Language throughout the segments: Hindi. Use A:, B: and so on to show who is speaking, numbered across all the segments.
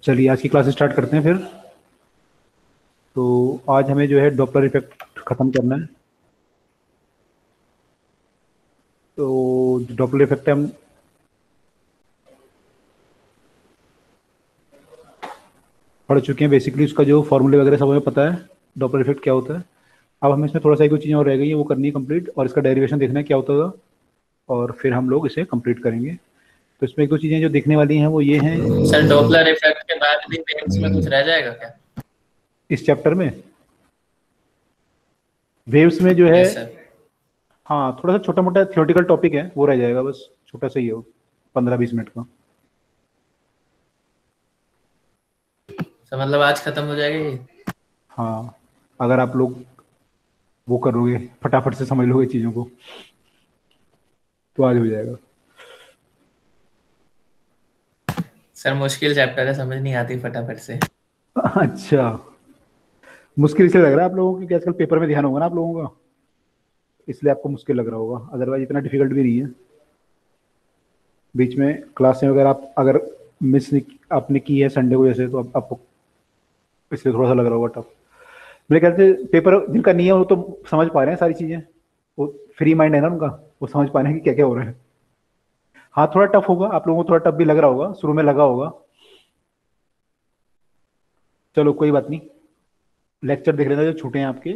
A: चलिए आज की क्लास स्टार्ट करते हैं फिर। तो आज हमें जो है डॉपलर इफेक्ट ख़त्म करना है। तो डॉपलर इफेक्ट हम पढ़ चुके हैं। बेसिकली उसका जो फॉर्मूले वगैरह सब हमें पता है, डॉपलर इफेक्ट क्या होता है। अब हमें इसमें थोड़ा सा एक दो चीज़ें और रह गई हैं, वो करनी है कंप्लीट, और इसका डेरिवेशन देखना है क्या होता है, और फिर हम लोग इसे कंप्लीट करेंगे। तो इसमें एक दो चीज़ें जो देखने वाली हैं वो ये हैं।
B: सर डॉपलर इफेक्ट के बाद भी वेव्स में कुछ रह जाएगा क्या?
A: इस चैप्टर में वेव्स में जो है,
B: यस सर।
A: हाँ थोड़ा सा छोटा मोटा थियोरेटिकल टॉपिक है, वो रह जाएगा बस, छोटा सा ही है वो, 15-20 मिनट का।
B: सर मतलब आज खत्म हो जाएगा ये?
A: हाँ, अगर आप लोग वो करोगे, फटाफट से समझ लोगे चीज़ों को, तो आज हो जाएगा।
B: सर मुश्किल चैप्टर है, समझ नहीं आती फटाफट से।
A: अच्छा, मुश्किल इसलिए लग रहा है आप लोगों को क्योंकि आजकल पेपर में ध्यान होगा ना आप लोगों का, इसलिए आपको मुश्किल लग रहा होगा, अदरवाइज इतना डिफिकल्ट भी नहीं है। बीच में क्लासें वगैरह आप अगर मिस आपने की है संडे को जैसे, तो अब आपको इसलिए थोड़ा सा लग रहा होगा टफ। मेरे ख्याल से पेपर जिनका नहीं है वो तो समझ पा रहे हैं सारी चीज़ें, वो फ्री माइंड है ना उनका, वो समझ पा रहे हैं कि क्या क्या हो रहा है। हाँ थोड़ा टफ होगा, आप लोगों को थोड़ा टफ भी लग रहा होगा, शुरू में लगा होगा। चलो कोई बात नहीं, लेक्चर देख लेना जो छूटे हैं आपके,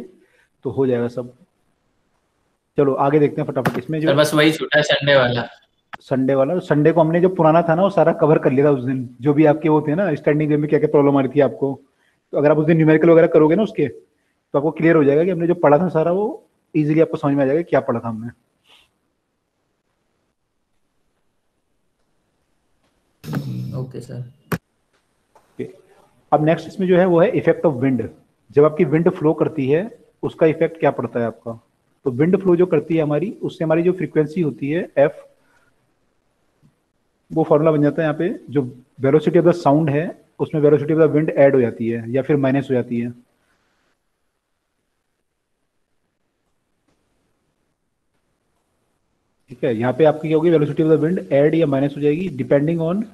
A: तो हो जाएगा सब। चलो आगे देखते हैं फटाफट इसमें जो
B: सर बस वही छूटा है संडे वाला।
A: संडे वाला। संडे को हमने जो पुराना था ना वो सारा कवर कर लिया था उस दिन, जो भी आपके वो थे ना स्टैंडिंग गेम में क्या क्या प्रॉब्लम आ रही थी आपको। तो अगर आप उस दिन न्यूमेरिकल वगैरह करोगे ना उसके, तो आपको क्लियर हो जाएगा कि हमने जो पढ़ा था सारा वो इजीली आपको समझ में आ जाएगा क्या पढ़ा था हमने।
B: Okay sir.
A: Okay. अब नेक्स्ट इसमें जो है वो है इफेक्ट ऑफ विंड। जब आपकी विंड फ्लो करती है उसका इफेक्ट क्या पड़ता है आपका। तो विंड फ्लो जो करती है हमारी, उससे हमारी जो फ्रीक्वेंसी होती है एफ, वो फॉर्मूला बन जाता है यहाँ पे, जो वेलोसिटी ऑफ द साउंड है उसमें velocity of the wind add हो जाती है या फिर माइनस हो जाती है। ठीक है, यहाँ पे आपकी क्या होगी, velocity of the wind add या माइनस हो जाएगी डिपेंडिंग ऑन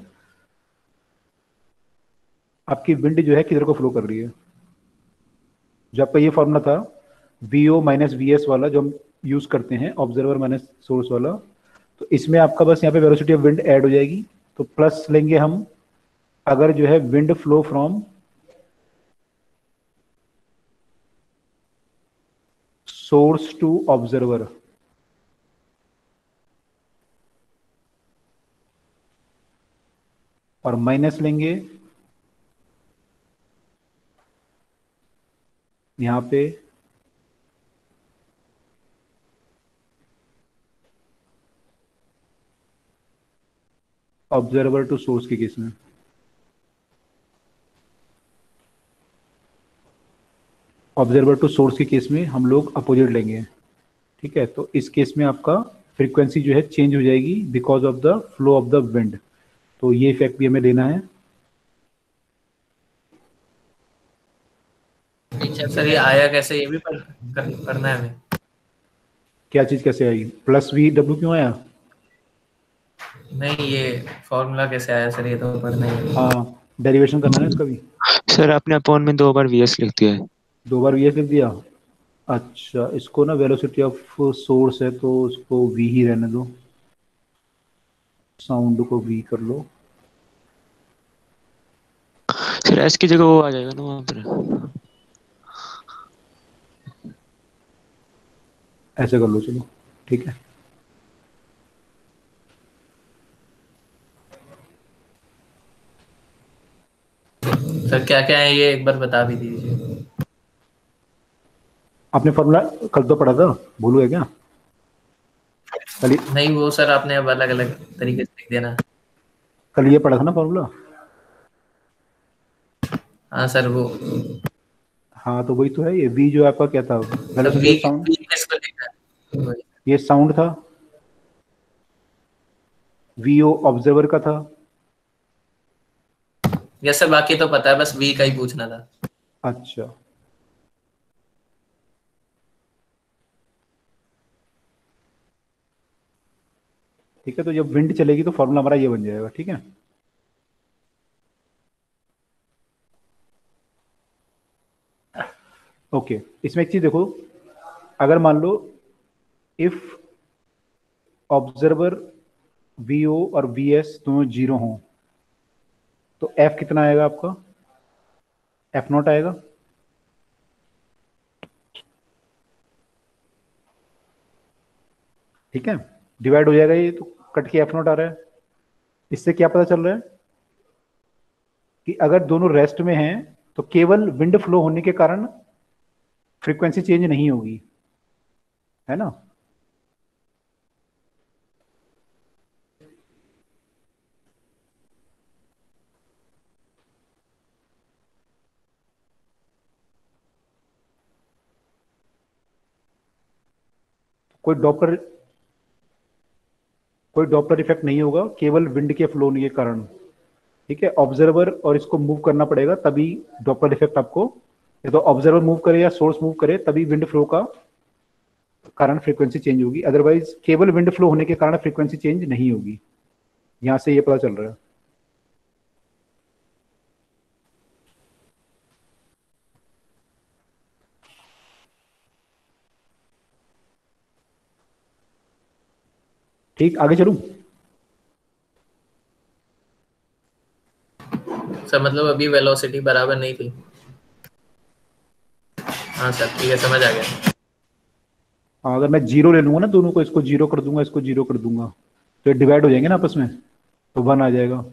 A: आपकी विंड जो है किधर को फ्लो कर रही है। जो आपका ये फॉर्मूला था V O minus V S वाला, जो हम यूज करते हैं ऑब्जर्वर माइनस सोर्स वाला, तो इसमें आपका बस यहाँ पे वेलोसिटी ऑफ विंड ऐड हो जाएगी। तो प्लस लेंगे हम, अगर जो है wind flow from source to observer, और माइनस लेंगे यहाँ पे ऑब्जर्वर टू सोर्स के केस में। ऑब्जर्वर टू सोर्स के केस में हम लोग अपोजिट लेंगे। ठीक है, तो इस केस में आपका फ्रीक्वेंसी जो है चेंज हो जाएगी because of the flow of the wind. तो ये इफेक्ट भी हमें लेना है।
B: अच्छा सर ये आया कैसे, ये भी पढ़ना है हमें?
A: क्या चीज़ कैसे आई, प्लस वी डब्ल्यू क्यों आया।
B: नहीं ये फॉर्मूला कैसे आया सर, ये तो पढ़ना ही है।
A: हाँ, डेरिवेशन करना है ना इसका भी।
C: सर आपने अपॉन में 2 बार वीएस लिख दिया है।
A: 2 बार वी एस लिख दिया। अच्छा, इसको ना वेलोसिटी ऑफ सोर्स है तो उसको वी ही रहने दो, साउंड को वी कर लो।
C: सर एस की जगह वो आ जाएगा ना वहाँ पर।
A: ऐसे कर लो, चलो ठीक है।
B: सर क्या क्या है ये एक बार बता भी दीजिए।
A: आपने फॉर्मूला कल तो पढ़ा था, भूल गए क्या। कल
B: नहीं वो सर आपने अब अलग अलग तरीके से लिख दिया ना।
A: कल ये पढ़ा था ना फॉर्मूला।
B: हाँ सर वो।
A: हाँ तो वही तो है, ये वी जो आपका क्या था,
B: अब
A: velocity
B: V
A: of sound.
B: V किसको लिखा है वही।
A: ये साउंड था, वी ओ ऑब्जर्वर का था।
B: यस सर बाकी तो पता है, बस वी का ही पूछना था।
A: अच्छा, ठीक है, तो जब विंड चलेगी तो फॉर्मूला हमारा ये बन जाएगा। ठीक है, ओके, इसमें एक चीज देखो, अगर मान लो इफ ऑब्जर्वर वीओ और वीएस दोनों जीरो हों तो एफ कितना आएगा आपका? एफ नॉट आएगा। ठीक है, डिवाइड हो जाएगा ये तो, कट के एफ नॉट आ रहा है। इससे क्या पता चल रहा है कि अगर दोनों रेस्ट में हैं तो केवल विंड फ्लो होने के कारण फ्रीक्वेंसी चेंज नहीं होगी, है ना। कोई डॉपलर कोई डॉपलर इफेक्ट नहीं होगा केवल विंड के फ्लो होने के कारण। ठीक है, ऑब्जर्वर और इसको मूव करना पड़ेगा तभी डॉपलर इफेक्ट आपको, या तो ऑब्जर्वर मूव करे या सोर्स मूव करे तभी विंड फ्लो का कारण फ्रीक्वेंसी चेंज होगी, अदरवाइज केवल विंड फ्लो होने के कारण फ्रीक्वेंसी चेंज नहीं होगी। यहां से ये पता चल रहा है। ठीक, आगे चलूं?
B: सर मतलब अभी वेलोसिटी बराबर नहीं थी। हाँ सर ठीक है, समझ आ गया।
A: हाँ, अगर मैं जीरो ले लूंगा ना दोनों को, इसको जीरो कर दूंगा, इसको जीरो कर दूंगा, तो ये डिवाइड हो जाएंगे ना आपस में, तो वन आ जाएगा।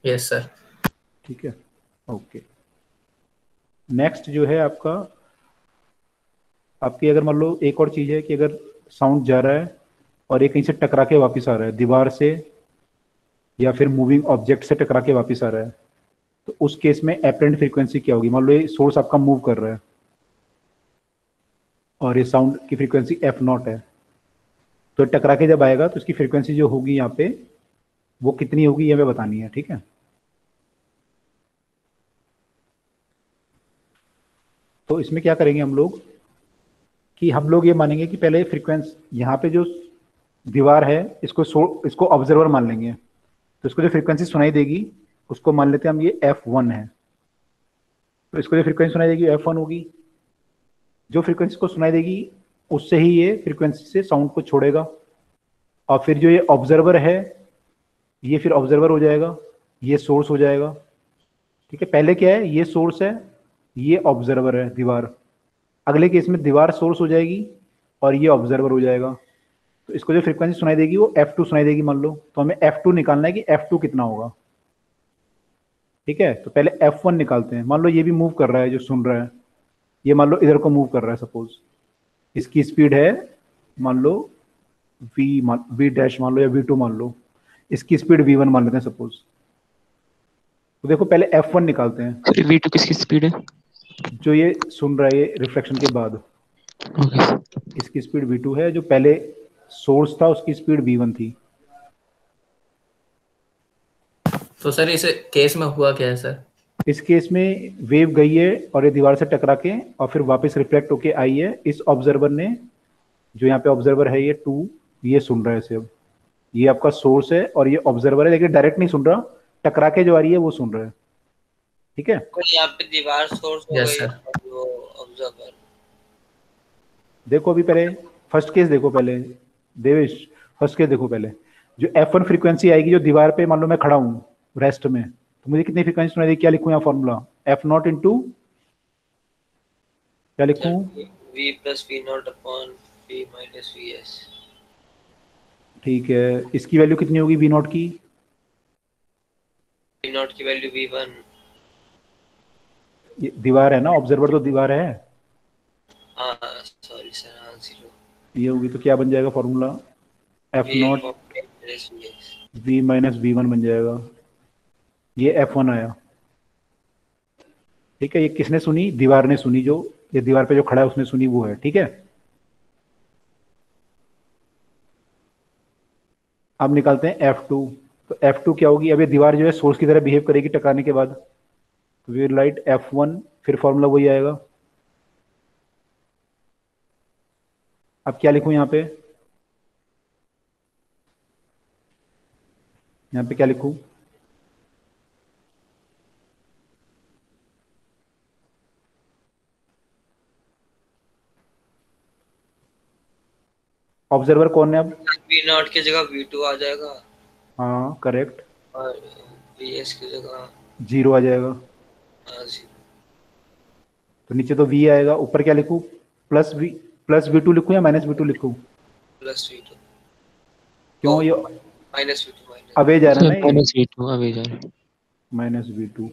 B: Yes sir.
A: ठीक है, ओके। नेक्स्ट जो है आपका, आपकी अगर मान लो एक और चीज है कि अगर साउंड जा रहा है और ये कहीं से टकरा के वापस आ रहा है, दीवार से या फिर मूविंग ऑब्जेक्ट से टकरा के वापस आ रहा है, तो उस केस में एपरेंट फ्रीक्वेंसी क्या होगी? मान लो ये सोर्स आपका मूव कर रहा है और ये साउंड की फ्रीक्वेंसी एफ नॉट है, तो टकरा के जब आएगा तो इसकी फ्रीक्वेंसी जो होगी यहाँ पे वो कितनी होगी ये हमें बतानी है। ठीक है, तो इसमें क्या करेंगे हम लोग कि हम लोग ये मानेंगे कि पहले फ्रीक्वेंसी यहाँ पे जो दीवार है इसको ऑब्जर्वर मान लेंगे, तो इसको जो फ्रीक्वेंसी सुनाई देगी उसको मान लेते हैं हम ये F1 है, तो इसको जो फ्रीक्वेंसी सुनाई देगी F1 होगी। जो फ्रीक्वेंसी को सुनाई देगी उससे ही ये फ्रीक्वेंसी से साउंड को छोड़ेगा, और फिर जो ये ऑब्जर्वर है ये फिर ऑब्जर्वर हो जाएगा, ये सोर्स हो जाएगा। ठीक है, पहले क्या है, ये सोर्स है, ये ऑब्जर्वर है दीवार। अगले केस में दीवार सोर्स हो जाएगी और ये ऑब्जर्वर हो जाएगा, तो इसको जो फ्रीक्वेंसी सुनाई देगी वो F2 सुनाई देगी मान लो, तो हमें F2 निकालना है कि F2 कितना होगा। ठीक है, तो पहले F1 निकालते हैं। मान लो ये भी मूव कर रहा है, जो सुन रहा है ये मान लो इधर को मूव कर रहा है, सपोज इसकी स्पीड है मान लो वी डैश मान लो या V2 मान लो, इसकी स्पीड V1 मान लेते हैं सपोज। तो देखो पहले F1 निकालते हैं,
C: फिर V2 किसकी स्पीड है?
A: जो ये सुन रहा है ये रिफ्लेक्शन के बाद,
C: ओके।
A: इसकी स्पीड V2 है, जो पहले सोर्स था उसकी स्पीड V1 थी।
B: तो सर इस केस में हुआ क्या है सर?
A: इस केस में वेव गई है और ये दीवार से टकरा के और फिर वापस रिफ्लेक्ट होके आई है। इस ऑब्जर्वर ने, जो यहाँ पे ऑब्जर्वर है ये 2, ये सुन रहा है इसे। अब ये आपका सोर्स है और ये ऑब्जर्वर है, लेकिन डायरेक्ट नहीं सुन रहा, टकरा के जो आ रही है वो सुन रहा है। ठीक है,
D: तो यहाँ पे दीवार सोर्स हो
B: यस
D: गई
B: सर।
D: और वो ऑब्जर्वर।
A: देखो अभी पहले फर्स्ट केस देखो पहले, देवेश फर्स्ट केस देखो पहले। जो F1 फ्रीक्वेंसी आएगी जो दीवार पे मान लो मैं खड़ा हूँ रेस्ट में, तो मुझे कितनी फ्रीक्वेंसी सुनाई देगी? क्या लिखूँ यहाँ फॉर्मूला? F0 इंटू क्या लिखूँ?
D: V plus V not upon V minus V S.
A: ठीक है, इसकी वैल्यू कितनी होगी V नॉट की?
D: V नॉट की वैल्यू V1।
A: ये दीवार है ना, ऑब्जर्वर तो दीवार है,
D: हाँ सॉरी सर, हाँ 0।
A: ये होगी तो क्या बन जाएगा formula? F
D: V
A: not
D: minus V S.
A: V minus V1 बन जाएगा। ये F1 आया। ठीक है, ये किसने सुनी? दीवार ने सुनी, जो ये दीवार पे जो खड़ा है उसने सुनी, वो है। ठीक है, अब निकालते हैं F2। तो F2 क्या होगी? अब ये दीवार जो है सोर्स की तरह बिहेव करेगी टकराने के बाद, तो वी राइट F1, फिर फॉर्मूला वही आएगा। अब क्या लिखूं यहाँ पे? यहाँ पे क्या लिखूं? ऑब्जर्वर कौन है अब?
D: वी नॉट की जगह V2 आ जाएगा
A: हाँ करेक्ट,
D: और VS की जगह
A: 0 आ जाएगा।
D: 0
A: तो नीचे तो V आएगा, ऊपर क्या लिखूँ? प्लस V2 लिखूँ या माइनस V2 लिखूँ?
D: प्लस V2
A: क्यों ये
D: माइनस V2 माइनस
A: अबे जा रहा है
C: सर
A: ना ये?
C: माइनस V2 अभी जा रहा है।
A: माइनस V2,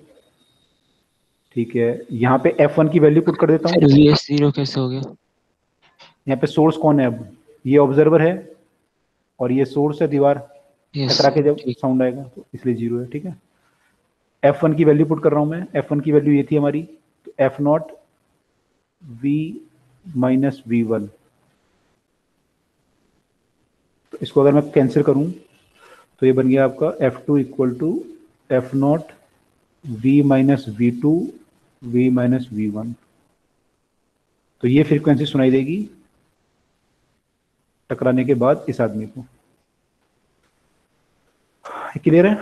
A: ठीक है। यहाँ पे F1 की वैल्यू पुट कर देता हूँ।
C: फिर VS0 कैसे हो गया?
A: यहाँ पे सोर्स कौन है अब? ये ऑब्जर्वर है और ये सोर्स है, दीवार
C: यस
A: टकरा के जब
C: ठीक।
A: साउंड आएगा तो इसलिए 0 है, ठीक है। F1 की वैल्यू पुट कर रहा हूँ मैं। F1 की वैल्यू ये थी हमारी, तो F0 V माइनस V1। तो इसको अगर मैं कैंसिल करूँ तो ये बन गया आपका F2 equal to F0 V minus V2 V minus V1। तो ये फ्रीक्वेंसी सुनाई देगी टकराने के बाद इस आदमी को। क्लियर है?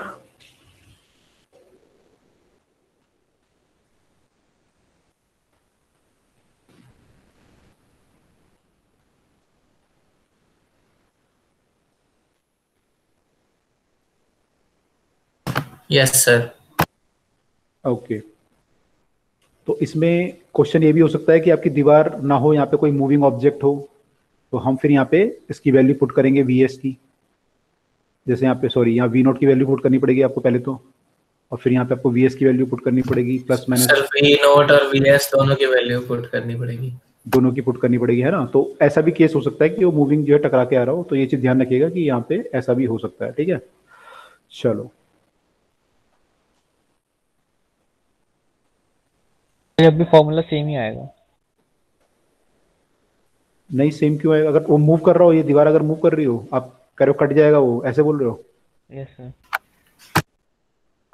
B: Yes sir.
A: ओके। तो इसमें क्वेश्चन ये भी हो सकता है कि आपकी दीवार ना हो, यहाँ पे कोई मूविंग ऑब्जेक्ट हो, तो हम फिर यहाँ पे इसकी वैल्यू पुट करेंगे VS की। जैसे यहाँ पे सॉरी, यहाँ V0 की वैल्यू पुट करनी पड़ेगी आपको पहले तो, और फिर यहाँ पे आपको VS की वैल्यू पुट करनी पड़ेगी, प्लस
B: सर
A: माइनस
B: V0 और VS दोनों की वैल्यू पुट करनी पड़ेगी।
A: दोनों की पुट करनी पड़ेगी, है ना। तो ऐसा भी केस हो सकता है कि वो मूविंग जो है टकरा के आ रहा हो, तो ये चीज़ ध्यान रखिएगा कि यहाँ पे ऐसा भी हो सकता है, ठीक है। चलो,
E: जब भी फॉर्मूला सेम ही आएगा।
A: नहीं सेम क्यों है? अगर वो मूव कर रहा हो, ये दीवार अगर मूव कर रही हो, आप कह रहे हो कट जाएगा, वो ऐसे बोल रहे हो?
E: Yes sir.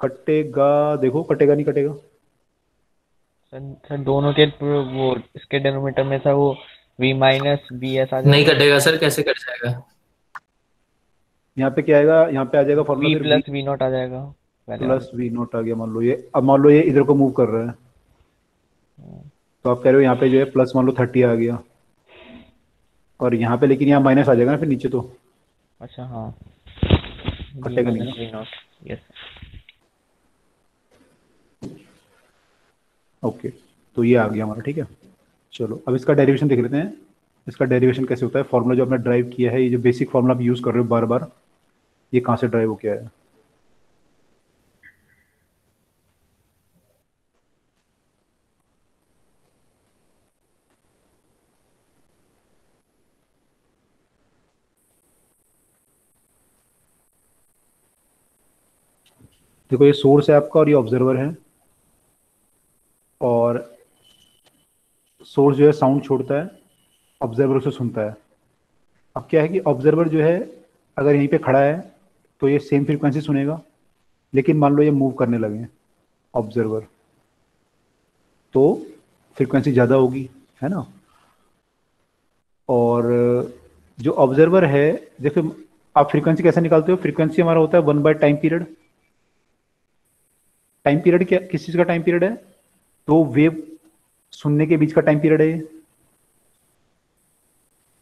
A: कटेगा, देखो कटेगा नहीं कटेगा।
E: सर दोनों के वो इसके डिनोमिनेटर में था वो V माइनस VS आ
B: नहीं
E: जाएगा।
B: कटेगा सर, कैसे कट जाएगा?
A: यहाँ पे क्या आएगा? यहाँ पे आ जाएगा फॉर्मूला
E: V
A: फिर
E: प्लस V0 आ जाएगा पहले वाला।
A: प्लस V0 आ गया। मान लो ये, अब मान लो ये इधर को मूव कर रहा है, तो आप कह रहे हो यहाँ पे जो है प्लस मान लो 30 आ गया, और यहाँ पे लेकिन यहाँ माइनस आ जाएगा ना फिर नीचे तो,
E: अच्छा हाँ। V
A: कटेगा नहीं
E: माइनस
A: ना।
E: V0 yes.
A: ओके, तो ये आ गया हमारा, ठीक है। चलो अब इसका डेरिवेशन देख लेते हैं। इसका डेरिवेशन कैसे होता है? फॉर्मूला जो आपने ड्राइव किया है, ये जो बेसिक फॉर्मूला आप यूज़ कर रहे हो बार बार, ये कहाँ से ड्राइव हो गया है? देखो ये सोर्स है आपका और ये ऑब्जर्वर है, और सोर्स जो है साउंड छोड़ता है, ऑब्जर्वर उसे सुनता है। अब क्या है कि ऑब्जर्वर जो है अगर यहीं पे खड़ा है तो ये सेम फ्रीक्वेंसी सुनेगा, लेकिन मान लो ये मूव करने लगे ऑब्जर्वर, तो फ्रीक्वेंसी ज़्यादा होगी, है ना। और जो ऑब्जर्वर है, देखो आप फ्रीक्वेंसी कैसे निकालते हो? फ्रीक्वेंसी हमारा होता है 1/टाइम पीरियड। टाइम पीरियड क्या, किस चीज़ का टाइम पीरियड है? तो वेव सुनने के बीच का टाइम पीरियड है ये।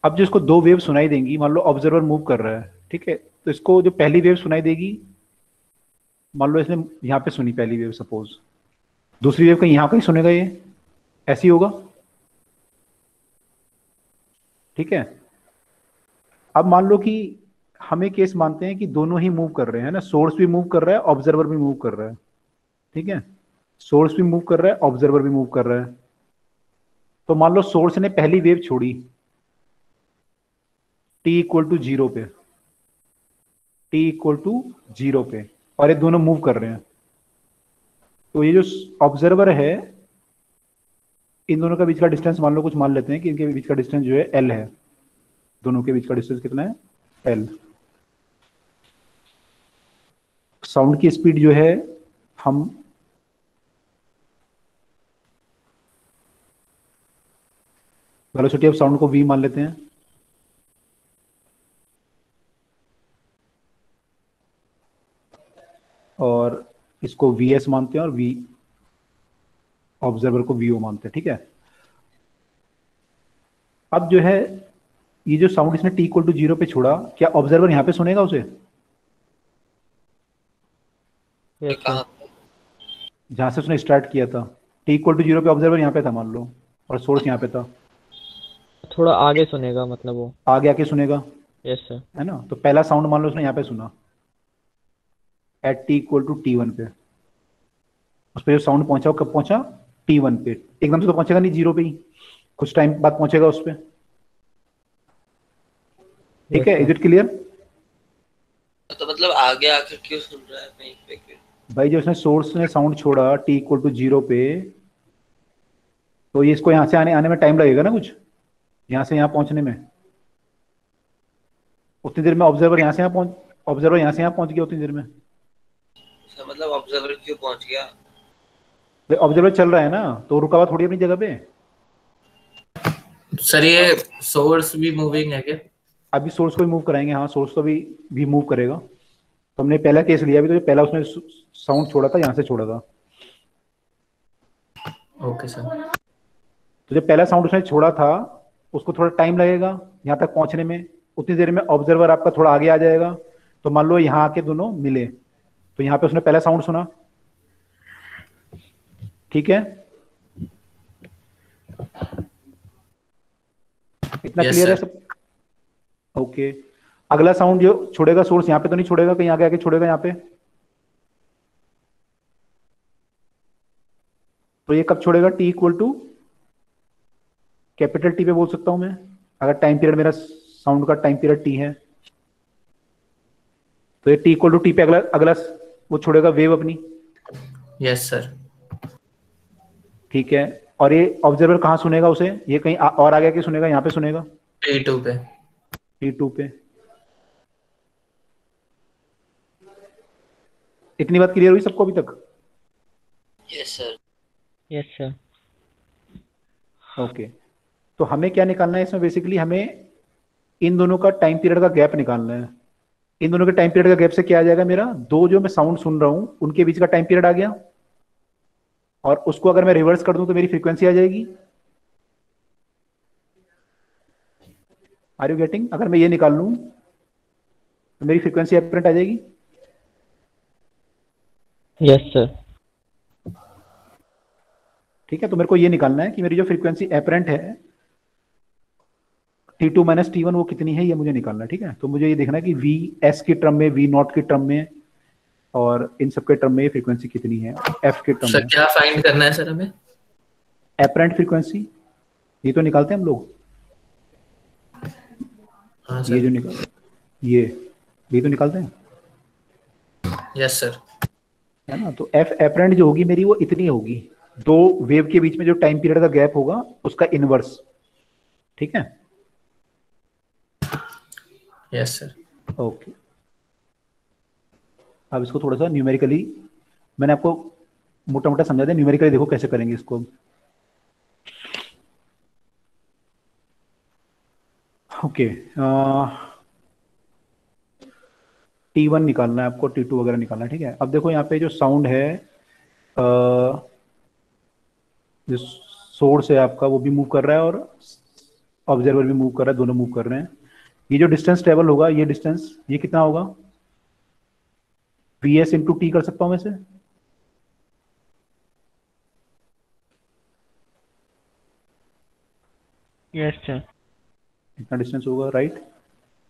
A: अब जो इसको दो वेव सुनाई देंगी, मान लो ऑब्जर्वर मूव कर रहा है, ठीक है, तो इसको जो पहली वेव सुनाई देगी, मान लो इसने यहाँ पे सुनी पहली वेव, सपोज दूसरी वेव कहीं यहाँ कहीं सुनेगा, ये ऐसी होगा, ठीक है। अब मान लो कि हमें केस मानते हैं कि दोनों ही मूव कर रहे हैं ना, सोर्स भी मूव कर रहा है, ऑब्जर्वर भी मूव कर रहा है, ठीक है। सोर्स भी मूव कर रहा है, ऑब्जर्वर भी मूव कर रहा है। तो मान लो सोर्स ने पहली वेव छोड़ी t इक्वल टू 0 पे, t इक्वल टू 0 पे, और ये दोनों मूव कर रहे हैं। तो ये जो ऑब्जर्वर है, इन दोनों का बीच का डिस्टेंस मान लो कुछ मान लेते हैं कि इनके बीच का डिस्टेंस जो है L है। दोनों के बीच का डिस्टेंस कितना है? L। साउंड की स्पीड जो है, हम वेलोसिटी ऑफ साउंड को v मान लेते हैं, और इसको vs मानते हैं, और v ऑब्जर्वर को vo मानते हैं, ठीक है। अब जो है ये जो साउंड इसने टी इक्वल टू 0 पे छोड़ा, क्या ऑब्जर्वर यहाँ पे सुनेगा उसे?
E: Yes sir.
D: कहाँ?
A: जहाँ से उसने स्टार्ट किया था, टी इक्वल टू 0 पे ऑब्जर्वर यहाँ पे था मान लो, और सोर्स यहाँ पे था,
E: थोड़ा आगे सुनेगा मतलब वो।
A: आगे आके सुनेगा,
E: यस सर।
A: है ना? तो पहला साउंड मान लो उसने यहाँ पे सुना at T equal to T1 पे, उस पर जो साउंड पहुंचा वो कब पहुंचा? T1 पे। एकदम से तो पहुंचेगा नहीं 0 पे ही, कुछ टाइम बाद पहुंचेगा उस पे। ठीक है, इज इट क्लियर?
D: तो मतलब आगे आकर क्यों सुन रहा है कहीं पे क्यों?
A: भाई जो उसने सोर्स ने साउंड छोड़ा टी इक्वल टू 0 पे, तो ये इसको यहाँ से आने आने में टाइम लगेगा ना कुछ, यहाँ से यहाँ पहुंचने में। उतनी देर में ऑब्जर्वर यहाँ से यहाँ पहुंच गया उतनी देर में।
D: अच्छा, मतलब ऑब्जर्वर क्यों पहुंच गया?
A: भाई ऑब्जर्वर चल रहा है ना, तो रुका हुआ थोड़ी अपनी जगह पे।
B: सर ये सोर्स भी मूविंग है क्या?
A: अभी सोर्स को भी मूव कराएंगे, हाँ सोर्स को भी मूव करेगा। तो हमने पहला केस लिया अभी, तो पहला उसने साउंड छोड़ा था, यहाँ से छोड़ा था।
B: Okay sir.
A: तो जब पहला साउंड उसने छोड़ा था, उसको थोड़ा टाइम लगेगा यहाँ तक पहुंचने में, उतनी देर में ऑब्जर्वर आपका थोड़ा आगे आ जाएगा। तो मान लो यहाँ आके दोनों मिले, तो यहाँ पे उसने पहला साउंड सुना, ठीक है? इतना
B: Yes,
A: क्लियर है
B: sir.
A: सब? ओके। अगला साउंड जो छोड़ेगा सोर्स, यहाँ पे तो नहीं छोड़ेगा, कहीं आगे आके छोड़ेगा यहाँ पे। तो ये कब छोड़ेगा? T equal to capital T पे बोल सकता हूं मैं, अगर टाइम पीरियड मेरा साउंड का टाइम पीरियड टी है। तो ये टी इक्वल टू टी पे अगला अगला वो छोड़ेगा वेव अपनी।
B: Yes sir.
A: ठीक है, और ये ऑब्जर्वर कहाँ सुनेगा उसे? ये कहीं और आगे आके सुनेगा, यहाँ पे सुनेगा
B: T2 पे।
A: T2 पे। इतनी बात क्लियर हुई सबको अभी तक?
D: Yes sir.
E: Yes sir.
A: Okay. तो हमें क्या निकालना है इसमें? बेसिकली हमें इन दोनों का टाइम पीरियड का गैप निकालना है। इन दोनों के टाइम पीरियड का गैप से क्या आ जाएगा? मेरा दो जो मैं साउंड सुन रहा हूं उनके बीच का टाइम पीरियड आ गया, और उसको अगर मैं रिवर्स कर दूं तो मेरी फ्रीक्वेंसी आ जाएगी। Are you getting? अगर मैं ये निकाल लूं तो मेरी फ्रीक्वेंसी एपरेंट आ जाएगी।
E: Yes sir.
A: ठीक है, तो मेरे को ये निकालना है कि मेरी जो फ्रीक्वेंसी एपरेंट है T2 माइनस T1 वो कितनी है, ये मुझे निकालना है। ठीक है, तो मुझे ये देखना है कि वी एस की टर्म में, वी नॉट की टर्म में, और इन सब के टर्म में ये फ्रीक्वेंसी कितनी है एफ के टर्म
B: सर
A: में।
B: क्या फाइंड करना है सर हमें?
A: एपरेंट फ्रीक्वेंसी, ये तो निकालते हैं हम लोग।
B: हाँ
A: ये जो
B: सर।
A: निकाल ये तो निकालते हैं,
B: यस सर।
A: है ना? तो एफ एपरेंट जो होगी मेरी वो इतनी होगी, दो वेव के बीच में जो टाइम पीरियड का गैप होगा उसका इनवर्स। ठीक है,
B: यस सर।
A: ओके। अब इसको थोड़ा सा न्यूमेरिकली, मैंने आपको मोटा मोटा समझा दिया, न्यूमेरिकली देखो कैसे करेंगे इसको। ओके, T1 निकालना है आपको, T2 वगैरह निकालना है। ठीक है, अब देखो यहाँ पे जो साउंड है, जो सोर्स है आपका वो भी मूव कर रहा है और ऑब्जर्वर भी मूव कर रहा है, दोनों मूव कर रहे हैं। ये जो डिस्टेंस ट्रेवल होगा, ये डिस्टेंस ये कितना होगा? Vs इंटू टी कर सकता हूं मैं से?
E: Yes sir.
A: इतना डिस्टेंस होगा, राइट?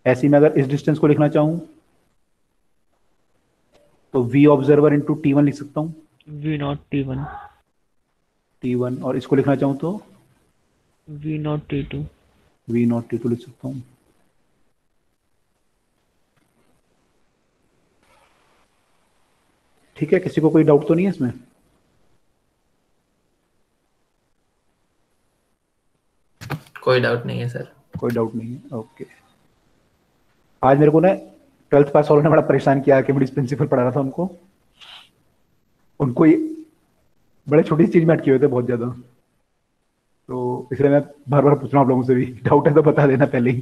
A: ऐसे ही मैं अगर इस डिस्टेंस को लिखना चाहूं तो V ऑब्जर्वर इंटू T1 लिख सकता हूं,
E: वी नॉट T1।
A: T1, और इसको लिखना चाहूं तो
E: we not T2।
A: V not T2 लिख सकता हूं। ठीक है, किसी को कोई डाउट तो नहीं है इसमें?
B: कोई डाउट नहीं है सर।
A: कोई डाउट नहीं है, ओके। आज मेरे को ना 12th पास वालों ने बड़ा परेशान किया, कैम्ब्रिज प्रिंसिपल पढ़ा रहा था उनको, ये बड़े छोटी चीज में अटके हुए थे बहुत ज्यादा, तो इसलिए मैं बार बार पूछ रहा हूँ आप लोगों से भी, डाउट है तो बता देना पहले ही।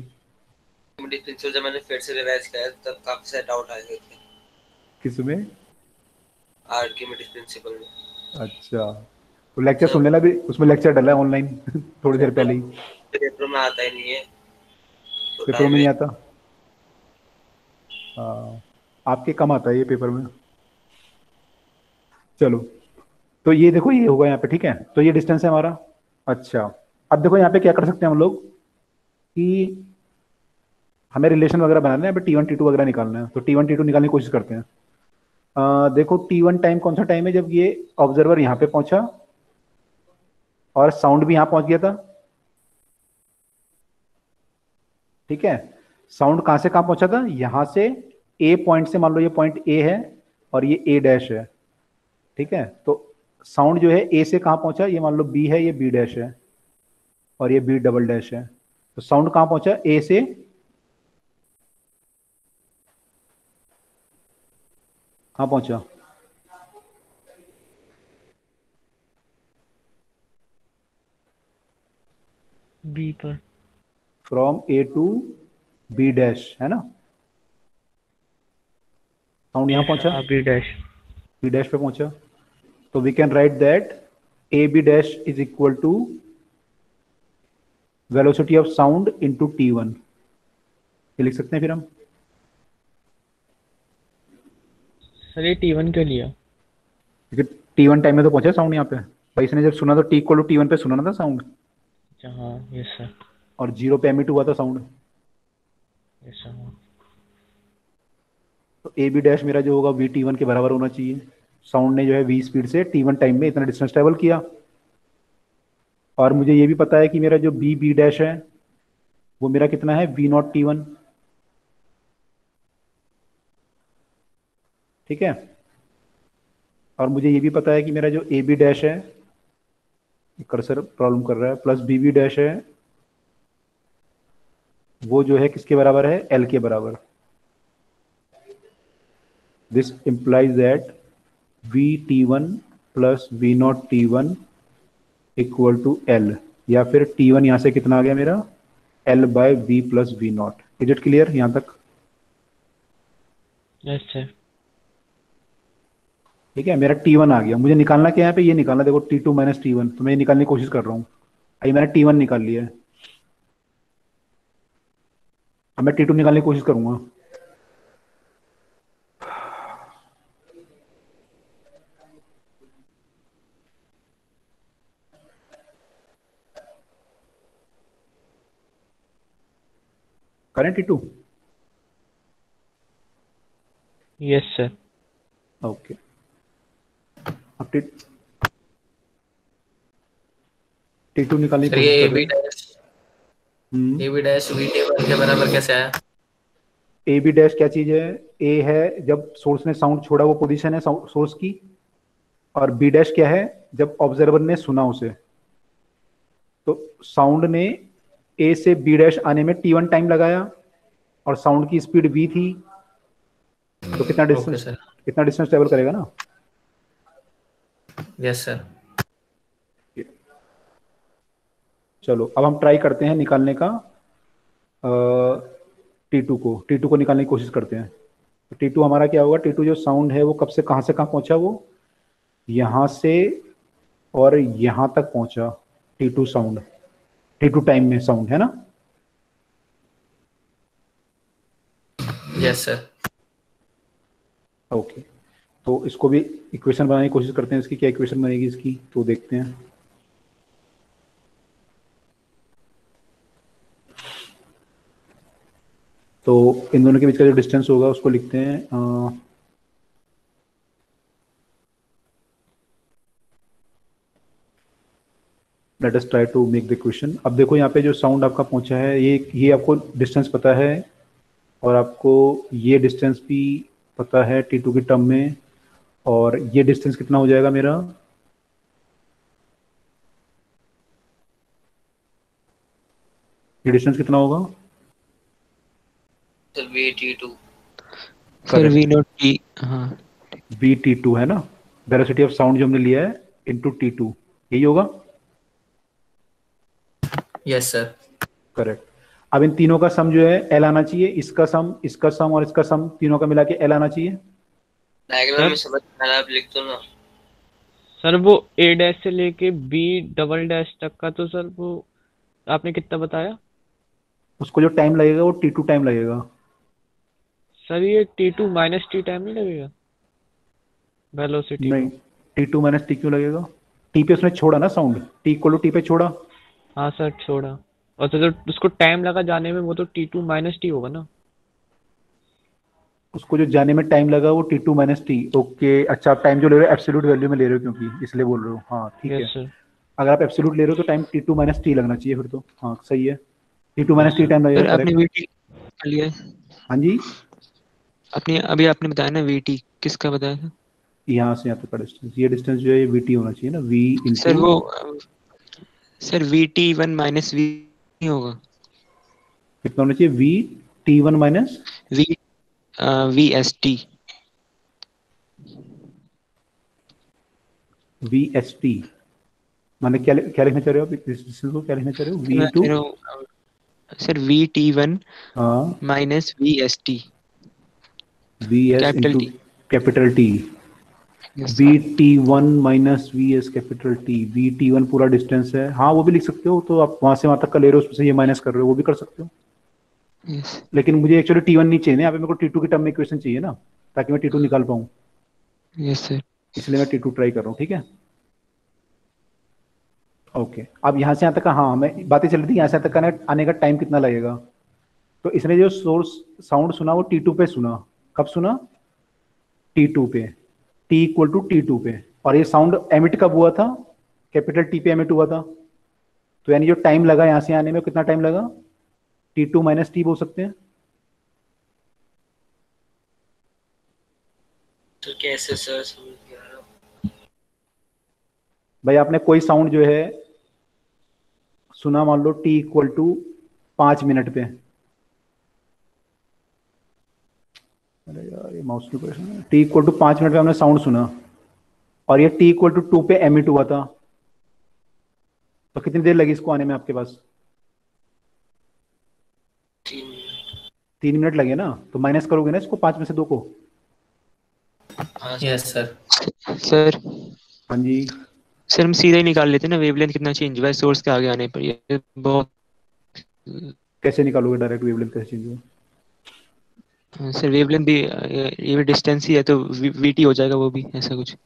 D: प्रिंसिपल जब मैंने फिर से रिवाइज किया तब काफी सारे डाउट आए थे
A: किसमें?
D: आर्किमिडीज प्रिंसिपल में।
A: अच्छा, तो लेक्चर सुन लेना भी, उसमें लेक्चर डला है ऑनलाइन थोड़ी देर पहले ही।
D: पेपर में आता ही नहीं है। तो
A: पेपर में नहीं
D: टाइम
A: आता। आपके कम आता है ये पेपर में। चलो, तो ये देखो ये होगा यहाँ पे, ठीक है, तो ये डिस्टेंस है हमारा। अच्छा, अब देखो यहाँ पे क्या कर सकते हैं हम लोग कि हमें रिलेशन वगैरह बनाना है, अभी T1 T2 वगैरह निकालना है, तो T1 T2 निकालने की कोशिश करते हैं। देखो T1 टाइम कौन सा टाइम है, जब ये ऑब्जर्वर यहाँ पे पहुंचा और साउंड भी यहाँ पहुंच गया था, ठीक है। साउंड कहाँ से कहाँ पहुंचा था, यहाँ से ए पॉइंट से, मान लो ये पॉइंट ए है और ये ए डैश है, ठीक है। तो साउंड जो है ए से कहाँ पहुंचा, ये मान लो बी है, ये बी डैश है और ये बी डबल डैश है। तो साउंड कहाँ पहुंचा, ए से कहाँ पहुंचा,
E: बी पर।
A: From A to B dash, है ना। साउंड यहाँ पहुंचा,
E: हाँ, बी डैश।
A: बी डैश पे पहुंचा। तो we can write that A B dash is equal to velocity of sound into T1, ये लिख सकते हैं फिर हम।
E: सर ये T1 क्यों लिया?
A: क्योंकि T1 टाइम में तो पहुंचा साउंड यहाँ पे भाई, इसने जब सुना तो T इक्वल टू T1 पे सुना ना था साउंड,
E: अच्छा हाँ, यस सर।
A: और 0 पे एमिट हुआ था साउंड।
E: यस सर, हाँ।
A: तो ए बी डैश मेरा जो होगा V T1 के बराबर होना चाहिए। साउंड ने जो है V स्पीड से T1 टाइम में इतना डिस्टेंस ट्रेवल किया, और मुझे ये भी पता है कि मेरा जो बी बी डैश है वो मेरा कितना है, V0 T1, ठीक है। और मुझे ये भी पता है कि मेरा जो ए बी डैश है, कर्सर प्रॉब्लम कर रहा है, प्लस बी बी डैश है, वो जो है किसके बराबर है, एल के बराबर। This implies that V T1 plus V0 T1 equal to L, या फिर T1 यहां से कितना आ गया मेरा, L by V plus V0। Is it clear यहां तक?
E: Yes sir.
A: ठीक है, मेरा T1 आ गया, मुझे निकालना क्या है यहाँ पे, ये निकालना, देखो T2 माइनस T1, तो मैं ये निकालने की कोशिश कर रहा हूँ। अभी मैंने T1 निकाल लिया है, अब मैं T2 निकालने की कोशिश करूंगा। करें T2?
E: Yes sir.
A: ओके, अब T2 निकालने की
B: सर ये
A: कोशिश
B: ए
A: कर
B: बी
A: रहे
B: डैश
A: हैं।
B: ए बी डैश V T1 के बराबर कैसे आया?
A: ए बी डैश क्या चीज है, ए है जब सोर्स ने साउंड छोड़ा, वो पोजीशन है सोर्स की, और बी डैश क्या है, जब ऑब्जर्वर ने सुना उसे। तो साउंड ने ए से बी डैश आने में T1 टाइम लगाया, और साउंड की स्पीड V थी, तो कितना
B: ओके
A: डिस्टेंस,
B: सर।
A: कितना डिस्टेंस ट्रेवल करेगा ना।
B: Yes sir.
A: चलो अब हम ट्राई करते हैं निकालने का T2 को निकालने की कोशिश करते हैं। तो T2 हमारा क्या होगा, T2 जो साउंड है वो कब से कहाँ पहुंचा, वो यहाँ से और यहाँ तक पहुंचा। T2 साउंड, T2 टाइम में साउंड, है ना।
B: Yes sir.
A: ओके, तो इसको भी इक्वेशन बनाने की कोशिश करते हैं, इसकी क्या इक्वेशन बनेगी इसकी, तो देखते हैं। तो इन दोनों के बीच का जो डिस्टेंस होगा उसको लिखते हैं let us try to make the equation. अब देखो यहाँ पे जो साउंड आपका पहुंचा है, ये आपको डिस्टेंस पता है, और आपको ये डिस्टेंस भी पता है T2 के टर्म में, और ये डिस्टेंस कितना हो जाएगा मेरा, ये डिस्टेंस कितना होगा,
D: सर V T2।
C: फिर V0 T, हाँ
A: VT2 है ना, वेलोसिटी ऑफ साउंड जो हमने लिया है इनटू T2, यही होगा।
B: Yes sir.
A: करेक्ट। अब इन तीनों का सम जो है L आना चाहिए, इसका सम और इसका सम, तीनों का मिला के L आना चाहिए।
D: डायग्राम में समझ में आ रहा है, आप लिख दो ना।
E: सर वो A डैश से लेके B डबल डैश तक का, तो सर वो आपने कितना बताया?
A: उसको जो टाइम लगेगा वो t2 टाइम लगेगा।
E: सर ये T2 माइनस टी टाइम नहीं लगेगा वेलोसिटी
A: नहीं,
E: को?
A: t2 माइनस टी क्यों लगेगा? टी पे उसने छोड़ा ना sound, T equal to T पे छोड़ा।
E: हाँ सर छोड़ा। और तो जो उसको टाइम लगा जाने में वो तो T2 माइनस टी होगा ना?
A: उसको जो जाने में टाइम लगा वो t2 माइनस टी। ओके, अच्छा आप टाइम जो ले रहे हो एब्सोल्यूट वैल्यू में ले रहे हो क्योंकि इसलिए बोल रहे हो, हाँ ठीक
E: यस
A: है।
E: सर।
A: अगर आप एब्सोल्यूट ले रहे हो तो टाइम t2 माइनस टी लगना चाहिए फिर तो, हाँ सही है, t2
E: yes
A: minus T
E: sir.
A: Time लगेगा,
C: सर आपने
A: करेक्ट।
C: वीटी कर लिया है?
A: हाँ जी,
C: आपने बताया ना वीटी किसका बताया था?
A: यहाँ से यहाँ तक का डिस्टेंस, ये डिस्टेंस जो है ये वीटी होना चाहिए ना, वी
C: सर
A: इंटू।
C: वो सर VT1 माइनस वी नहीं होगा?
A: कितना होना चाहिए, V t1 minus
C: V VST।
A: V S T. मैंने क्या लिखना चाह रहे हो आप इस डिस्टेंस को, क्या लिखना चाह रहे हो, वी
C: मैं
A: इंटू।
C: कह रहा हूँ सर VT1
A: हाँ,
C: minus VST
A: V S
C: capital
A: into
C: T.
A: Capital T.
C: Yes
A: V t1 minus V S capital T, V t1 पूरा डिस्टेंस है, हाँ वो भी लिख सकते हो, तो आप वहां से वहां तक का ले रहे हो उसमें से ये माइनस कर रहे हो, वो भी कर सकते हो।
C: यस
A: लेकिन मुझे एक्चुअली t1 नहीं चाहिए ना, यहाँ पे मेरे को t2 की टर्म में इक्वेशन चाहिए ना, ताकि मैं t2 निकाल पाऊँ,
C: यस सर।
A: इसलिए मैं t2 ट्राई कर रहा हूँ, ठीक है। ओके, अब यहाँ से यहाँ तक का, हाँ मैं बातें चल रही थी यहाँ से यहाँ तक का आने का टाइम कितना लगेगा। तो इसने जो सोर्स साउंड सुना वो t2 पे सुना, कब सुना, t2 पे, t इक्वल टू t2 पे। और ये साउंड एमिट कब हुआ था, कैपिटल टी पे एमिट हुआ था। तो यानी जो टाइम लगा यहाँ से आने में कितना टाइम लगा, t2 माइनस टी बोल सकते हैं।
D: तो कैसे सर, समझ नहीं आ रहा।
A: भाई आपने कोई साउंड जो है सुना, मान लो t इक्वल टू 5 मिनट पे। अरे यार ये माउस की पोजीशन है, t इक्वल टू 5 मिनट पे हमने साउंड सुना, और ये t इक्वल टू 2 पे एमिट हुआ था, तो कितनी देर लगी इसको आने में आपके पास,
D: 3 मिनट।
A: 3 मिनट लगे ना, तो माइनस करोगे ना इसको 5 में से 2 को।
D: हाँ
B: यस सर।
C: सर
A: हाँ जी,
C: सर हम सीधा ही निकाल लेते हैं ना वेवलेंथ कितना चेंज हुआ है सोर्स के आगे आने पर। ये बहुत
A: कैसे निकालोगे डायरेक्ट वेवलेंथ, कैसे चेंज हुआ।
C: सर वेवलेंथ भी ये भी डिस्टेंस ही है तो VT हो जाएगा वो भी ऐसा कुछ।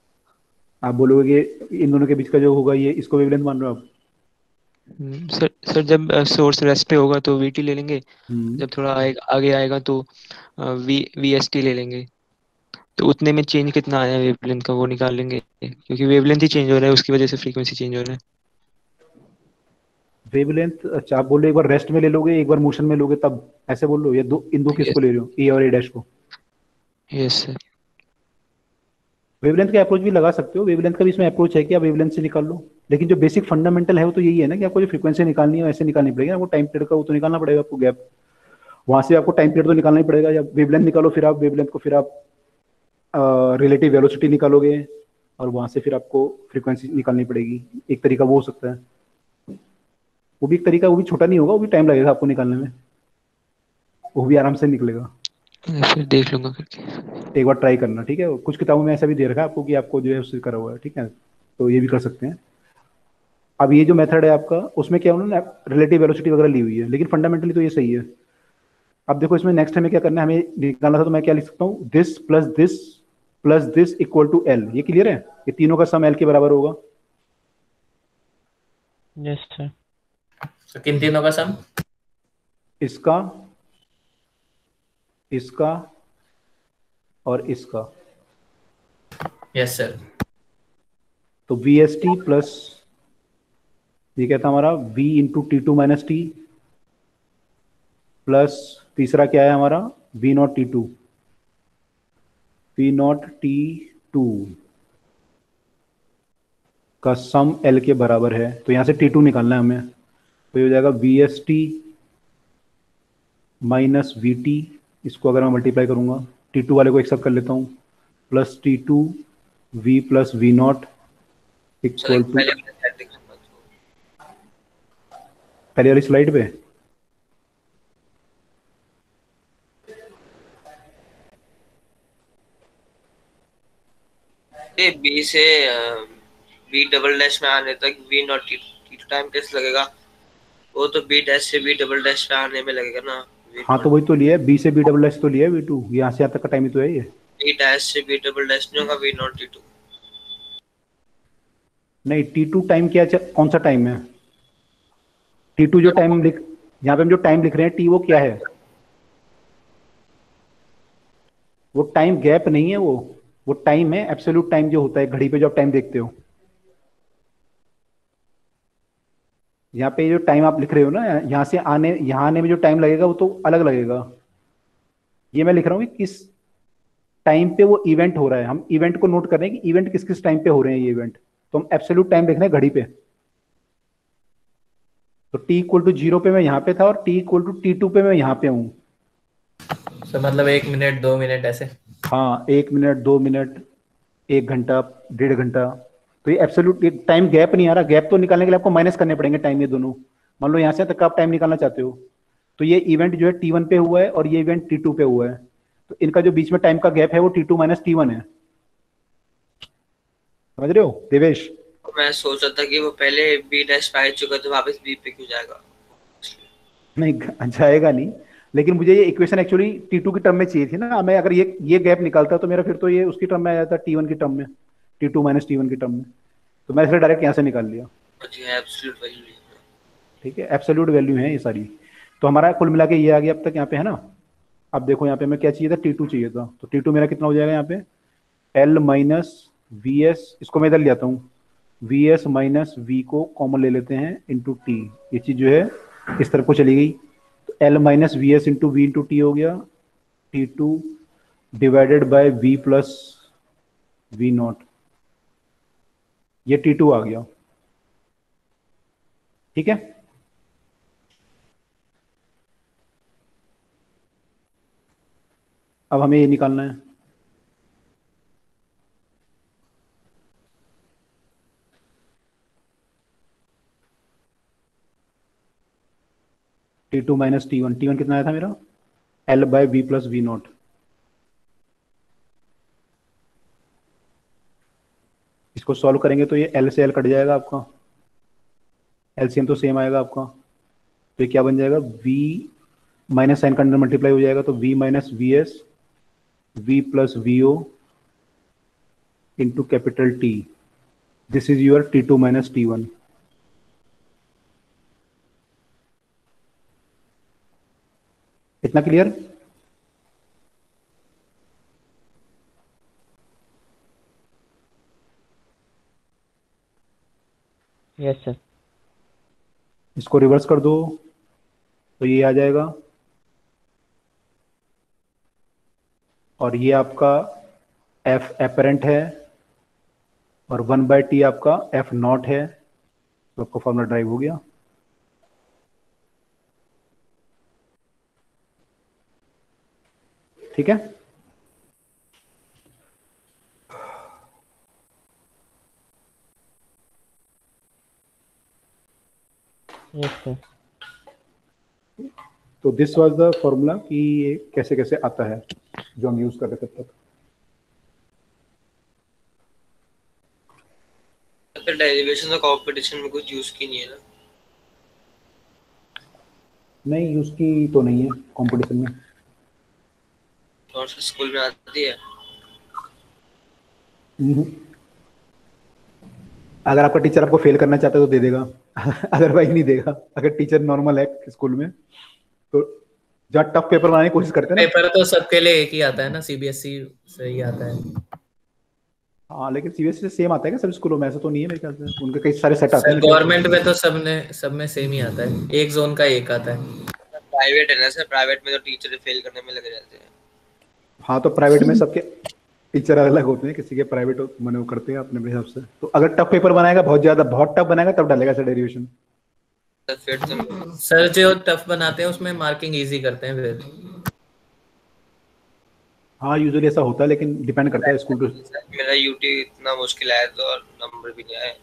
A: आप बोलोगे कि इन दोनों के बीच का जो होगा ये, इसको वेवलेंथ मान रहे हो आप।
C: सर सर जब सोर्स रेस्ट पे होगा तो VT ले लेंगे,
A: हम्म,
C: जब थोड़ा आगे आएगा तो VST ले लेंगे। तो उतने में चेंज कितना आया वेवलेंथ का वो निकाल लेंगे, क्योंकि वेवलेंथ ही चेंज हो रहा है उसकी वजह से फ्रीक्वेंसी चेंज हो रहा है।
A: वेवलेंथ, अच्छा आप बोल रहे हो एक बार रेस्ट में ले लोगे एक बार मोशन में लोगे तब, ऐसे बोल लो, या दो, इन दो किस को
C: यस
A: ले रहे हो, ए और ए डैश को।
C: Yes sir.
A: वेवलेंथ का अप्रोच भी लगा सकते हो, वेवलेंथ का भी इसमें अप्रोच है कि आप वेवलेंथ से निकाल लो, लेकिन जो बेसिक फंडामेंटल है वो तो यही है ना कि आपको जो फ्रीक्वेंसी निकालनी है ऐसे निकालनी पड़ेगी, आपको टाइम पीरियड का वो तो निकालना पड़ेगा आपको गैप, वहां से आपको टाइम पीरियड तो निकालना ही पड़ेगा, या वेवलेंथ निकालो फिर आप वेवलेंथ को फिर आप रिलेटिव वेलोसिटी निकालोगे, और वहां से फिर आपको फ्रीक्वेंसी निकालनी पड़ेगी। एक तरीका वो हो सकता है, वो भी एक तरीका, वो भी छोटा नहीं होगा, वो भी टाइम लगेगा आपको निकालने में, वो भी आराम से निकलेगा।
C: फिर देख लूंगा करके।
A: एक बार ट्राई करना, ठीक है, कुछ किताबों में ऐसा भी दे रखा है आपको कि आपको जो है उससे करा हुआ है, ठीक है, तो ये भी कर सकते हैं। अब ये जो मेथड है आपका, उसमें क्या उन्होंने रिलेटिव वेलोसिटी वगैरह ली हुई है, लेकिन फंडामेंटली तो ये सही है। अब देखो इसमें नेक्स्ट हमें क्या करना है, हमें निकालना था, तो मैं क्या लिख सकता हूँ, this plus this equal to L, ये क्लियर है, ये तीनों का सम एल के बराबर होगा।
E: Yes sir.
B: तो किन तीनों का सम?
A: इसका, इसका और इसका।
B: Yes sir.
A: तो वी एस टी प्लस, ये क्या था हमारा, v into T two minus T, plus तीसरा क्या है हमारा, v naught T two, v naught T two का सम l के बराबर है, तो यहां से t2 निकालना है हमें, तो ये हो जाएगा we S T minus we T, इसको अगर मैं मल्टीप्लाई करूंगा, t2 वाले को एक साथ कर लेता हूँ, plus t2 v plus V naught
D: sir
A: equal
D: एक
A: टू,
D: पहले अपने साइड देख लूंगा तो।
A: पहले वाली स्लाइड पे,
D: ये बी से बी डबल डैश में आने तक वी नॉट टी टाइम कैसे लगेगा, वो तो बी डैश से बी डबल डैश पे आने में लगेगा ना।
A: हाँ तो वही तो लिया है, बी से बी डबल डैश तो लिया है V2, यहाँ से यहाँ तक का टाइम ही तो है ये।
D: बी डैश से बी डबल डैश नहीं होगा, वी नॉट T2।
A: नहीं T2 टाइम क्या कौन सा टाइम है? T2 जो टाइम लिख, यहाँ पे हम जो टाइम लिख रहे हैं T, वो क्या है? वो टाइम गैप नहीं है, वो टाइम है, एब्सोल्यूट टाइम जो होता है घड़ी पे जो आप टाइम देखते हो। यहाँ पे जो टाइम आप लिख रहे हो ना, यहाँ से आने, यहाँ आने में जो टाइम लगेगा वो तो अलग लगेगा। ये मैं लिख रहा हूँ कि किस टाइम पे वो इवेंट हो रहा है, हम इवेंट को नोट कर रहे हैं कि इवेंट किस किस टाइम पे हो रहे हैं ये इवेंट, तो हम एब्सोल्यूट टाइम देख रहे हैं घड़ी पे। तो t इक्वल टू 0 पे मैं यहाँ पे था और t इक्वल टू T2 पे मैं यहाँ पे हूँ।
B: तो मतलब 1 मिनट 2 मिनट ऐसे?
A: हाँ 1 मिनट 2 मिनट 1 घंटा 1.5 घंटा। तो ये एब्सोल्यूट टाइम गैप नहीं आ रहा, गैप तो निकालने के लिए आपको माइनस करने पड़ेंगे टाइम, ये दोनों। मान लो यहाँ से तक आप टाइम निकालना चाहते हो, तो ये इवेंट जो है T1 पे हुआ है और ये इवेंट T2 पे हुआ है, तो इनका जो बीच में टाइम का गैप है वो T2 माइनस T1 है। समझ रहे हो देवेश?
D: मैं सोच रहा था कि वो पहले बी डैश पे आ चुका तो वापस बी पे क्यों जाएगा।
A: नहीं जाएगा नहीं, लेकिन मुझे ये इक्वेशन एक्चुअली T2 की टर्म में चाहिए थी ना। मैं अगर ये गैप निकालता तो मेरा फिर तो ये उसकी टर्म में आ जाता, T1 की टर्म में, T2 माइनस T1 की टर्म में। तो मैं इसलिए डायरेक्ट यहाँ से निकाल लिया।
D: एब्सोल्यूट वैल्यू
A: ठीक है, एब्सोल्यूट वैल्यू है ये सारी। तो हमारा कुल मिला के ये आ गया अब तक यहाँ पे, है ना। अब देखो यहाँ पे हमें क्या चाहिए था, T2 चाहिए था, तो T2 मेरा कितना हो जाएगा यहाँ पे, L माइनस VS, इसको मैं इधर ले आता हूँ, VS माइनस V को कॉमन ले लेते हैं इंटू T, ये चीज जो है इस तरफ को चली गई, तो L minus VS into V into T हो गया, T2 divided by V plus V not, ये T2 आ गया। ठीक है, अब हमें ये निकालना है। T2 माइनस T1, T1 कितना आया था मेरा, L by V plus V naught. इसको सॉल्व करेंगे तो ये L से L कट जाएगा आपका, LCM तो सेम आएगा आपका, तो ये क्या बन जाएगा, V माइनस साइन का अंडर मल्टीप्लाई हो जाएगा, तो V minus VS V plus VO into capital T, this is your T2 minus T1। इतना क्लियर?
E: Yes sir.
A: इसको रिवर्स कर दो तो ये आ जाएगा, और ये आपका F एपरेंट है और 1/T आपका F नॉट है, तो आपका फॉर्मूला ड्राइव हो गया। ठीक है,
E: यस सर।
A: तो दिस वाज द फॉर्मूला कि ये कैसे कैसे आता है जो हम यूज कर रहे थे तब तक।
D: फिर डेरिवेशन और कंपटीशन में कुछ यूज की नहीं है ना?
A: नहीं यूज की तो नहीं है कंपटीशन में।
D: और स्कूल में आती है?
A: अगर आपका टीचर आपको फेल करना चाहता है तो दे देगा अदरवाइज नहीं देगा। अगर टीचर नॉर्मल है स्कूल में तो जहाँ टफ पेपर बनाने की कोशिश करते हैं ना,
B: पेपर तो सबके लिए एक ही आता है ना, CBSE से ही आता है।
A: हाँ लेकिन सीबीएसई से सेम आता है क्या सब स्कूलों में? ऐसा तो नहीं है मेरे ख्याल से, उनके कई सारे सेट आते हैं।
B: गवर्नमेंट में तो सब में सेम ही आता है, एक जोन का एक आता है।
D: प्राइवेट है ना सर, प्राइवेट में तो टीचर फेल करने में लगे रहते हैं।
A: हाँ तो प्राइवेट में सबके टीचर अलग होते हैं, किसी के प्राइवेट मैंने वो करते हैं अपने हिसाब से। तो अगर टफ पेपर बनाएगा, बहुत टफ बनाएगा, तब डालेगा सर डेरिवेशन।
D: फिर तो
B: सर जो टफ बनाते हैं उसमें मार्किंग इजी करते हैं फिर।
A: हाँ यूजुअली ऐसा होता है, लेकिन डिपेंड करता है स्कूल टू।
D: मेरा यूटी इतना मुश्किल आया तो और नंबर भी नहीं आए।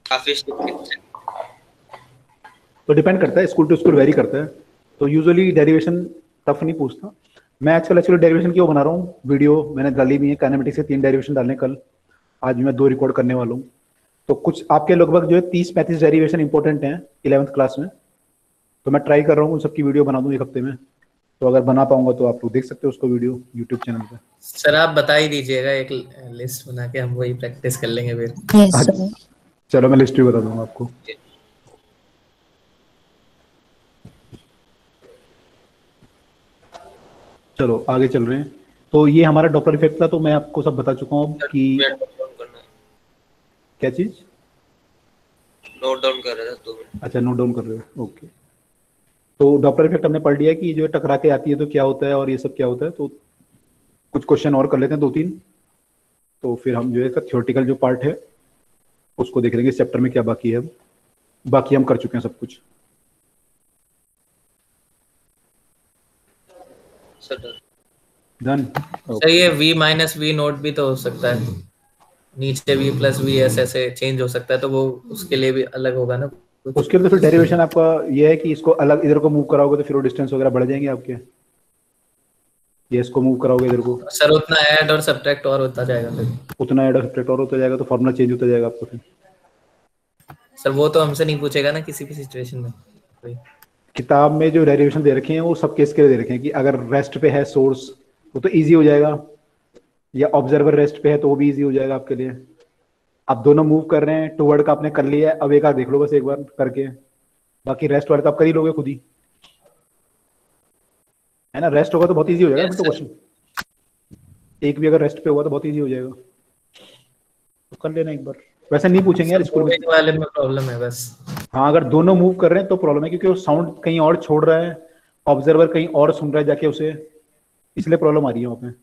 D: काफी
A: तो डिपेंड करता है, स्कूल टू स्कूल वेरी करता है। तो यूजुअली डेरिवेशन टफ नहीं पूछता। मैं आजकल एक्चुअली डेरिवेशन क्यों बना रहा हूँ, वीडियो मैंने डाली भी है, काइनेमेटिक्स से 3 डेरिवेशन डालने कल, आज मैं 2 रिकॉर्ड करने वाला हूँ। तो कुछ आपके लगभग जो है 30-35 डेरिवेशन इंपॉर्टेंट हैं 11th क्लास में, तो मैं ट्राई कर रहा हूँ उन सबकी वीडियो बना दूँ एक हफ्ते में। तो अगर बना पाऊंगा तो आप लोग देख सकते हो उसको वीडियो यूट्यूब चैनल पे।
B: सर आप बता ही दीजिएगा, एक लिस्ट बना के हम वही प्रैक्टिस कर लेंगे फिर।
F: Yes sir.
A: चलो मैं लिस्ट भी बता दूंगा आपको। चलो आगे चल रहे हैं। तो ये हमारा डॉपलर इफेक्ट था, तो मैं आपको सब बता चुका हूँ कि क्या चीज
D: नोट डाउन कर रहा था 2 मिनट।
A: अच्छा नोट डाउन कर रहे हो, ओके। तो डॉपलर इफेक्ट हमने पढ़ लिया कि जो टकरा के आती है तो क्या होता है और ये सब क्या होता है। तो कुछ क्वेश्चन और कर लेते हैं 2-3, तो फिर हम जो है थ्योरेटिकल जो पार्ट है उसको देख लेंगे इस चैप्टर में क्या बाकी है। बाकी हम कर चुके हैं सब कुछ। डन।
B: सर ये v माइनस वी नोट भी तो हो सकता है, नीचे v प्लस वी एस ऐसे चेंज हो सकता है, तो वो उसके लिए भी अलग होगा ना कुछ?
A: उसके लिए तो फिर डेरिवेशन आपका ये है कि इसको अलग इधर को मूव कराओगे तो फिर वो डिस्टेंस वगैरह बढ़ जाएंगे आपके। ये इसको मूव कराओगे इधर को,
B: सर उतना ऐड और सब्ट्रैक्ट और होता जाएगा फिर।
A: उतना एड और सब्ट्रैक्ट और होता जाएगा, तो फॉर्मूला चेंज होता जाएगा आपको फिर।
B: सर वो तो हमसे नहीं पूछेगा ना किसी भी सिचुएशन में कोई?
A: किताब में जो डेरिवेशन दे रखे हैं वो सब केस के लिए दे रखे हैं कि अगर रेस्ट पे है सोर्स वो तो इजी हो जाएगा, या ऑब्जर्वर रेस्ट पे है तो वो भी इजी हो जाएगा आपके लिए। आप दोनों मूव कर रहे हैं, टूवर्ड का आपने कर लिया है, अब एक बार देख लो बस एक बार करके, बाकी रेस्ट वाले तो आप कर ही लोगे खुद ही, है ना। रेस्ट होगा तो बहुत इजी हो जाएगा तो क्वेश्चन, एक भी अगर रेस्ट पे होगा तो बहुत इजी हो जाएगा, तो कर लेना एक बार। वैसे नहीं पूछेंगे यार स्कूल में
B: वाले में प्रॉब्लम है बस।
A: हाँ अगर दोनों मूव कर रहे हैं तो प्रॉब्लम है, क्योंकि वो साउंड कहीं और छोड़ रहा है, ऑब्जर्वर कहीं और सुन रहा है जाके उसे, इसलिए प्रॉब्लम आ रही है वहाँ पे।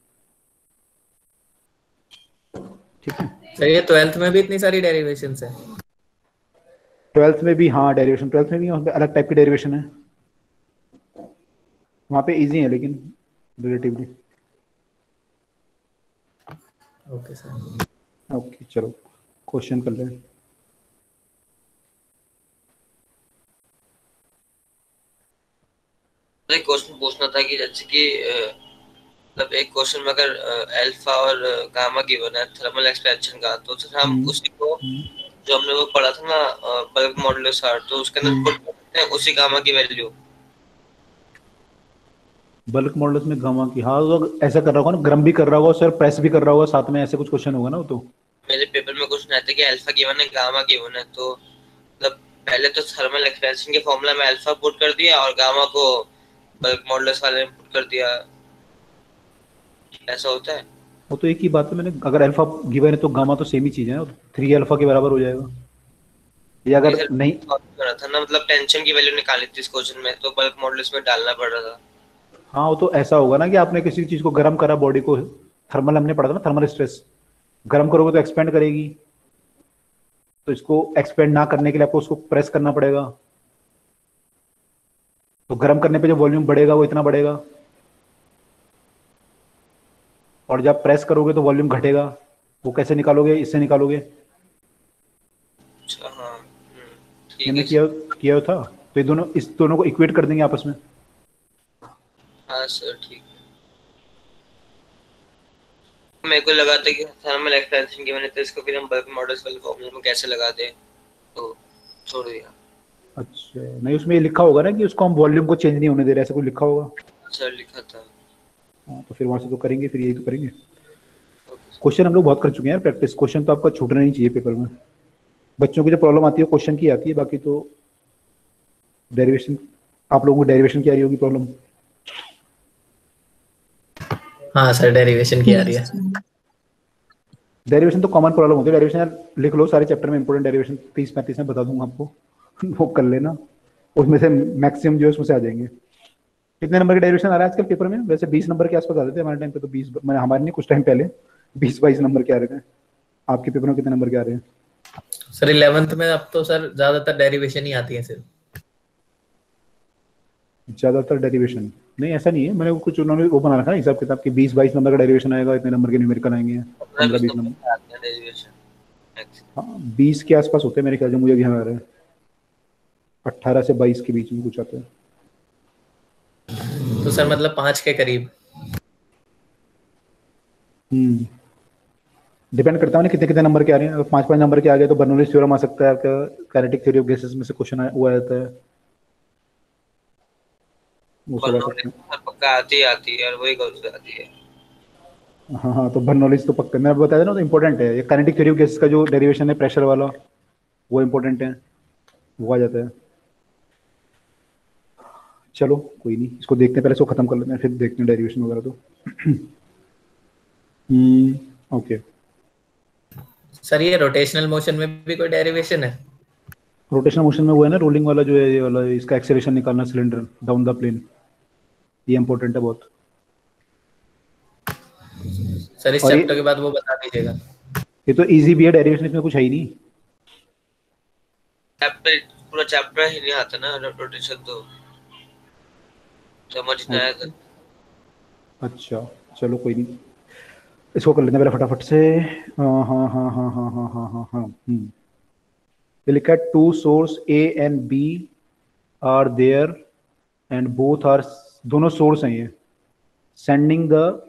A: ठीक है
B: सर ये 12th में भी इतनी सारी डेरिवेशंस है?
A: 12th में भी हाँ डेरिवेशन, 12th में भी वहाँ पे अलग टाइप की डेरिवेशन है, वहाँ पे इजी है लेकिन रिलेटिवली।
B: Okay sir.
A: ओके चलो क्वेश्चन कर लें।
D: एक क्वेश्चन पूछना था कि जैसे कि मतलब एक क्वेश्चन में अगर अल्फा और गामा गिवन है थर्मल एक्सपेंशन का, तो सर हम उसी को जो हमने वो पढ़ा था ना बल्क मॉडुलस R, तो उसके अंदर पुट करते हैं उसी गामा की वैल्यू।
A: बल्क मॉडल्स में गामा की, हाँ तो ऐसा कर रहा होगा ना, गर्म भी कर रहा होगा सर, प्रेस भी कर रहा होगा साथ में, ऐसे कुछ क्वेश्चन होगा ना वो तो।
D: मेरे पेपर में क्वेश्चन आता है कि अल्फा गिवन है गामा गिवन है, तो मतलब पहले तो थर्मल एक्सपेंशन के फॉर्मूला में अल्फा पुट कर दिया और गामा को बल्क मॉडुलस वाले में पुट कर दिया, ऐसा होता है?
A: वो तो एक ही बात है, मैंने अगर अल्फा गिवन है तो गामा तो सेम ही चीज है ना, 3 अल्फा के बराबर हो जाएगा। या अगर नहीं
D: था ना, मतलब टेंशन की वैल्यू निकाली थी इस क्वेश्चन में, तो बल्क मॉडुलस में डालना पड़ रहा था।
A: हाँ वो तो ऐसा होगा ना कि आपने किसी चीज को गर्म करा, बॉडी को, थर्मल हमने पढ़ा था ना, थर्मल स्ट्रेस, गर्म करोगे तो एक्सपेंड करेगी, तो इसको एक्सपेंड ना करने के लिए आपको उसको प्रेस करना पड़ेगा, तो गर्म करने पे जो वॉल्यूम बढ़ेगा वो इतना बढ़ेगा, और जब प्रेस करोगे तो वॉल्यूम घटेगा। वो कैसे निकालोगे, इससे निकालोगे।
D: अच्छा हाँ ठीक
A: मैंने
D: है
A: किया था, तो ये दोनों, इस दोनों को इक्वेट कर देंगे आपस में।
D: हाँ सर ठीक है। मेरे को लगा था कि थर्मल एक्सपेंशन की मैंने, तो इसको फिर हम बल्क मॉडल्स वाले फॉर्मूले में कैसे लगा दें, तो छोड़ दिया।
A: अच्छा नहीं, उसमें ये लिखा होगा ना कि उसको हम वॉल्यूम को चेंज नहीं होने दे रहे, ऐसा कुछ लिखा होगा।
D: सर लिखा था।
A: हाँ तो फिर वहां से तो करेंगे, फिर यही तो करेंगे। क्वेश्चन हम लोग बहुत कर चुके हैं यार प्रैक्टिस, क्वेश्चन तो आपका छूटना नहीं चाहिए पेपर में। बच्चों की जो प्रॉब्लम आती है क्वेश्चन की आती है, बाकी तो डेरिवेशन, आप लोगों को डेरिवेशन की आ रही होगी प्रॉब्लम।
B: हाँ सर डेरिवेशन की आ रही है।
A: डेरिवेशन तो कॉमन प्रॉब्लम होती है, डेरिवेशन यार लिख लो सारे चैप्टर में, इंपॉर्टेंट डेरिवेशन 30-35 में बता दूंगा आपको वो कर लेना, उसमें से मैक्सिमम जो है उसमें से आ जाएंगे। कितने नंबर के डेरिवेशन आ रहा है आजकल पेपर में? वैसे 20 नंबर के आसपास आ रहे थे हमारे टाइम पे, तो 20, मैंने हमारे नहीं कुछ टाइम पहले 20-22 नंबर के आ रहे थे। आपके पेपर में कितने नंबर के आ रहे हैं?
B: सर 11th में अब तो सर ज्यादातर डेरिवेशन ही आती है सिर्फ।
A: ज्यादातर डेरिवेशन नहीं, ऐसा नहीं है, मैंने कुछ उन्होंने वो बना रखा है हिसाब किताब की, 20-22 नंबर का डेरिवेशन आएगा, इतने नंबर के न्यूमेरिकल आएंगे, 15-20 नंबर। हाँ 20 के आसपास होते हैं मेरे ख्याल से, मुझे भी ध्यान आ रहा है 18 से 22 के बीच में कुछ आते हैं।
B: तो सर मतलब 5 के करीब।
A: डिपेंड करता है ना कितने कितने नंबर के आ रहे हैं। अगर 5 नंबर के आ गए तो बर्नौलीज थ्योरम आ सकता है आपका, काइनेटिक थ्योरी ऑफ गैसेस में से क्वेश्चन हुआ जाता है, वो सब आ सकते हैं।
D: बर्नौली पक्का आती है और वही कौन सी आती है।
A: हाँ हाँ, तो बर्नौलीज तो पक्का मैं बताया था ना, तो इंपॉर्टेंट है ये। काइनेटिक थ्योरी ऑफ गैसेस का जो डेरिवेशन है प्रेशर वाला, वो इंपॉर्टेंट है, वो आ जाता है। चलो कोई नहीं, इसको देखते हैं, पहले इसको खत्म कर लेते हैं फिर देखते हैं डेरिवेशन वगैरह तो। ओके।
B: सर ये रोटेशनल मोशन में भी कोई डेरिवेशन है?
A: रोटेशनल मोशन में वो है ना, रोलिंग वाला जो है, ये वाला, इसका एक्सेलरेशन निकालना सिलेंडर डाउन द प्लेन, ये इंपॉर्टेंट है बहुत।
B: सर इस
A: और
B: चैप्टर
A: ये
B: के बाद वो बता दीजिएगा।
A: ये तो इजी भी है, डेरिवेशन इसमें कुछ है ही नहीं।
D: चैप्टर पूरा चैप्टर ही नहीं आता ना, रोटेशन तो समझ नहीं आया था।
A: अच्छा चलो कोई नहीं, इसको कर लेते हैं पहले फटाफट से। हाँ हाँ हाँ हाँ हाँ हाँ हाँ हाँ हाँ ये लिखा है, two source A and B are there and both are, दोनों सोर्स हैं ये, sending the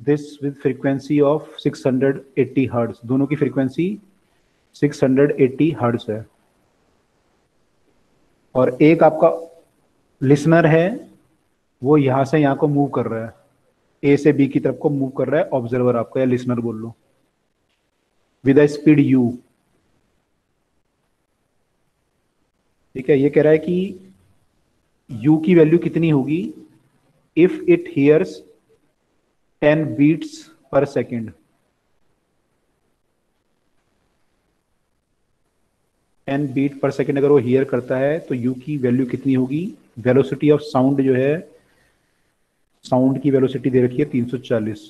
A: this with frequency of 680 hertz, दोनों की फ्रीक्वेंसी 680 हर्ट्ज है। और एक आपका लिसनर है, वो यहां से यहां को मूव कर रहा है, ए से बी की तरफ को मूव कर रहा है ऑब्जर्वर आपका, या लिसनर बोल लो, विद अ स्पीड यू। ठीक है, ये कह रहा है कि u की वैल्यू कितनी होगी इफ इट हियर्स 10 बीट्स पर सेकेंड। 10 बीट पर सेकेंड अगर वो हियर करता है तो u की वैल्यू कितनी होगी। वेलोसिटी ऑफ साउंड जो है, साउंड की वेलोसिटी दे रखी है 340।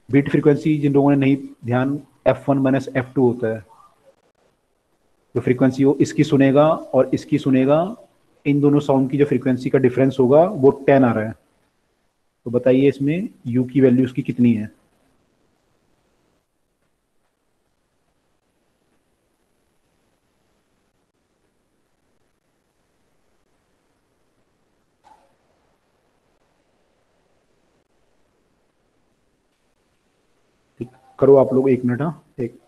A: बीट फ्रीक्वेंसी जिन लोगों ने नहीं ध्यान, f1 माइनस f2 होता है, जो फ्रीक्वेंसी वो इसकी सुनेगा और इसकी सुनेगा, इन दोनों साउंड की जो फ्रीक्वेंसी का डिफरेंस होगा वो 10 आ रहा है। तो बताइए इसमें u की वैल्यू उसकी कितनी है। करो आप लोग 1 मिनट, हाँ एक।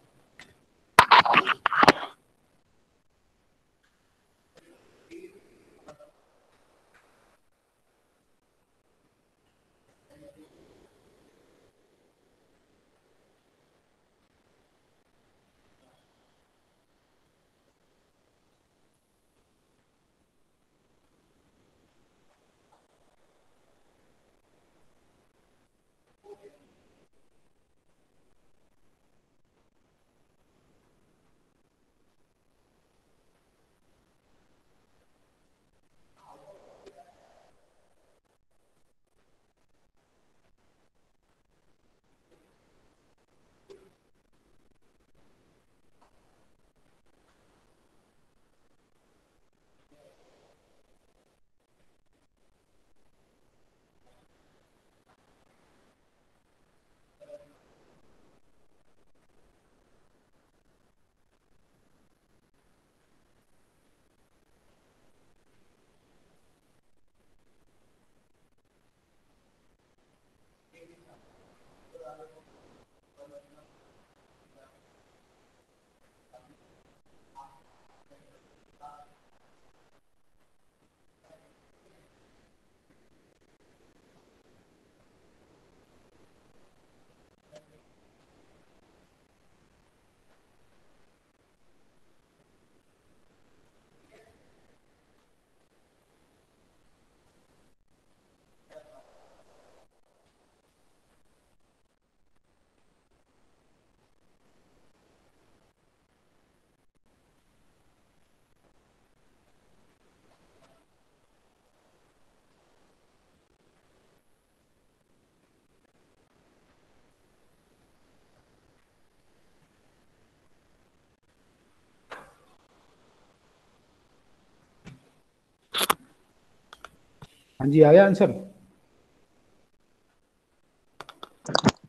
A: हाँ जी, आया आंसर।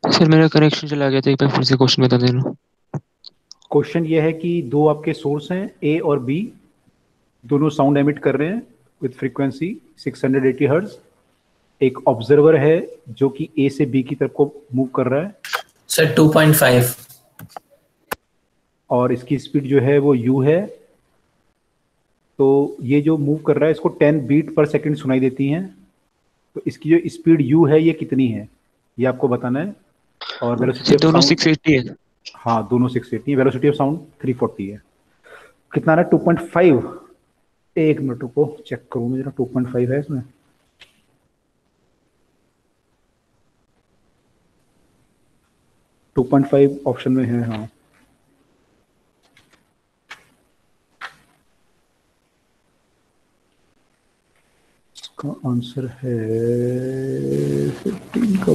C: सर मेरा कनेक्शन चला गया था, एक बार फिर से क्वेश्चन बता देना।
A: क्वेश्चन ये है कि दो आपके सोर्स हैं ए और बी, दोनों साउंड एमिट कर रहे हैं विद फ्रीक्वेंसी 680 हर्ट्ज, एक ऑब्जर्वर है जो कि ए से बी की तरफ को मूव कर रहा है
B: सर 2.5।
A: और इसकी स्पीड जो है वो u है। तो ये जो मूव कर रहा है इसको 10 बीट पर सेकंड सुनाई देती हैं। तो इसकी जो स्पीड u है ये कितनी है ये आपको बताना है। और वेलोसिटी ऑफ
C: दोनों
A: साउंड
C: 680 है।
A: हाँ दोनों 680 है। वेलोसिटी ऑफ साउंड 340 है। कितना है 2.5। एक मिनट को चेक करूँ मैं जरा 2.5 है इसमें। टू 2.5 ऑप्शन में है हाँ। इसका आंसर है 15 का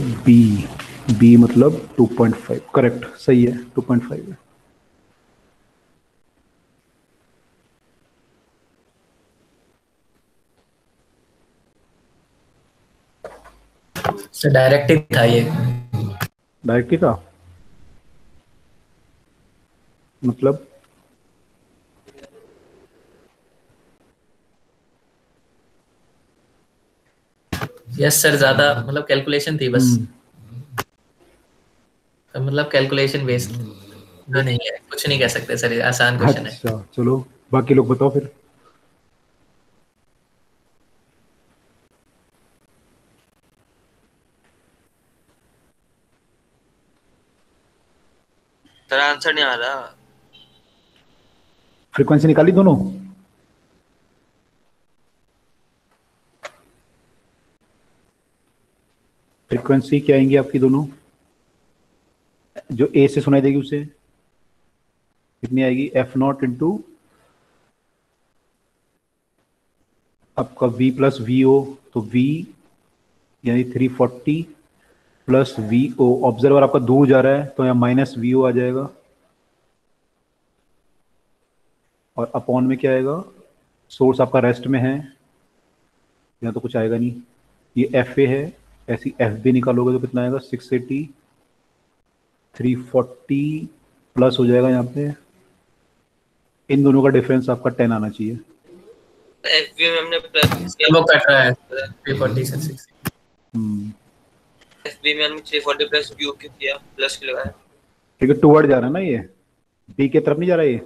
A: बी मतलब 2.5 करेक्ट सही है 2.5 है।
B: सर डायरेक्ट ही था ये।
A: डायरेक्ट ही था मतलब
B: यस सर, ज्यादा मतलब कैलकुलेशन थी बस। मतलब कैलकुलेशन बेस्ड भी नहीं है, कुछ नहीं कह सकते सर, ये आसान क्वेश्चन है।
A: अच्छा चलो बाकी लोग बताओ फिर।
D: सर आंसर नहीं आ रहा।
A: फ्रीक्वेंसी निकाली दोनों। फ्रीक्वेंसी क्या आएंगी आपकी दोनों जो ए से सुनाई देगी उसे कितनी आएगी f0 इंटू आपका v प्लस वी ओ। तो v यानी 340 प्लस वी ओ। ऑब्जर्वर आपका दूर जा रहा है तो यहाँ माइनस वी ओ आ जाएगा और अपॉन में क्या आएगा सोर्स आपका रेस्ट में है यहाँ तो कुछ आएगा नहीं। ये एफ ए है ऐसी एफ बी निकालोगे तो कितना आएगा 680 340 प्लस हो जाएगा यहाँ पे। इन दोनों का डिफरेंस आपका 10 आना चाहिए।
D: एफबी में हमने प्लस
B: वो कट रहा है 340 से 60।
D: एफबी में हमने 340 प्लस क्यू क्यों किया प्लस क्यों लगाया?
A: ठीक है टूवर्ड जा रहा है ना ये बी के तरफ नहीं जा रहा ये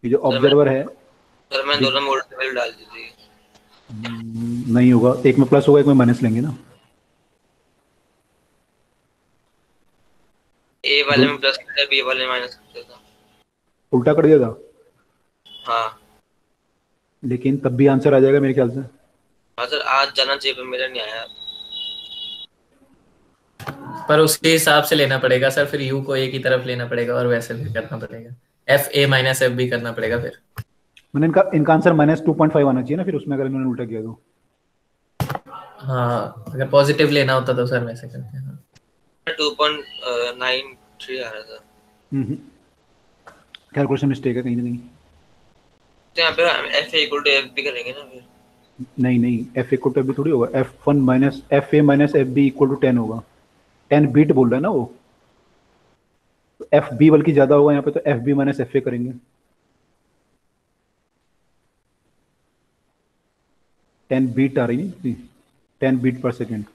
A: जो ऑब्जर्वर है।
D: सर मैं दोनों में उल्टा वैल्यू डाल दी थी।
A: नहीं होगा एक में प्लस होगा एक में माइनस लेंगे ना।
D: ए वाले में प्लस करता बी वाले में माइनस करता था।
A: उल्टा कर दिया था
D: हाँ
A: लेकिन तब भी आंसर आ जाएगा मेरे ख्याल से।
D: हाँ सर आज जाना चाहिए पर मेरा नहीं आया।
B: पर उसके हिसाब से लेना पड़ेगा सर, फिर यू को ए की तरफ लेना पड़ेगा और वैसे भी करना पड़ेगा। F A minus F B करना पड़ेगा फिर। मैंने
A: इनका आंसर -2.5 आना चाहिए ना फिर उसमें अगर इन्होंने उल्टा किया तो।
B: हाँ अगर पॉजिटिव लेना होता तो सर वैसे करते हैं।
D: 2.93 आ रहा था।
A: कैलकुलेशन मिस्टेक है कहीं ना कहीं।
D: तो यहाँ पे F A equal to F B करेंगे ना फिर।
A: नहीं F A equal to F B थोड़ी होगा। F1 minus F A minus F B equal to 10 होगा। 10 बीट बोल रहा है ना वो तो एफ बी बल्कि ज्यादा होगा यहाँ पे तो F B minus F A करेंगे। 10 बीट आ रही नहीं 10 बीट पर सेकेंड।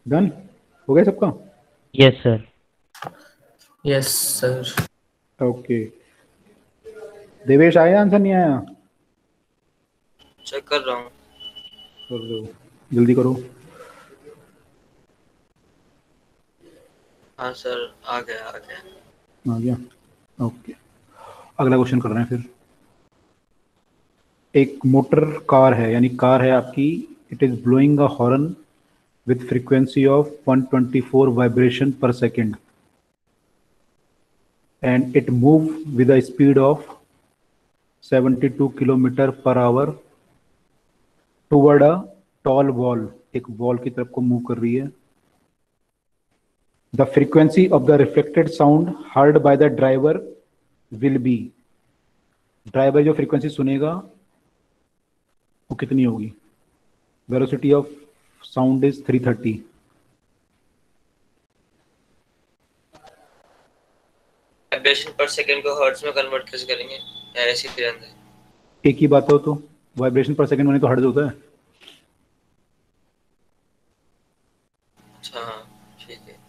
A: डन हो गया सबका।
F: Yes sir.
B: Yes sir.
A: Okay Devesh आया आंसर नहीं आया?
D: चेक कर रहा हूँ।
A: कर दो जल्दी करो।
D: हाँ सर आ गया
A: आ गया ओके। अगला क्वेश्चन कर रहे हैं फिर। एक मोटर कार है यानी कार है आपकी। It is blowing a horn with frequency of 124 vibration per second and it move with a speed of 72 km per hour toward a tall wall। एक वॉल की तरफ को मूव कर रही है। The frequency of the reflected sound heard by the driver will be। Driver जो फ्रीक्वेंसी सुनेगा वो कितनी होगी? Velocity of sound is 330।
D: Vibration पर सेकंड को हर्ट्ज में कन्वर्ट कैसे करेंगे? ऐसे ही रहने दें।
A: एक ही बात हो तो वाइब्रेशन पर सेकंड माने तो हर्ट्ज होता है।
D: अच्छा हाँ ठीक है।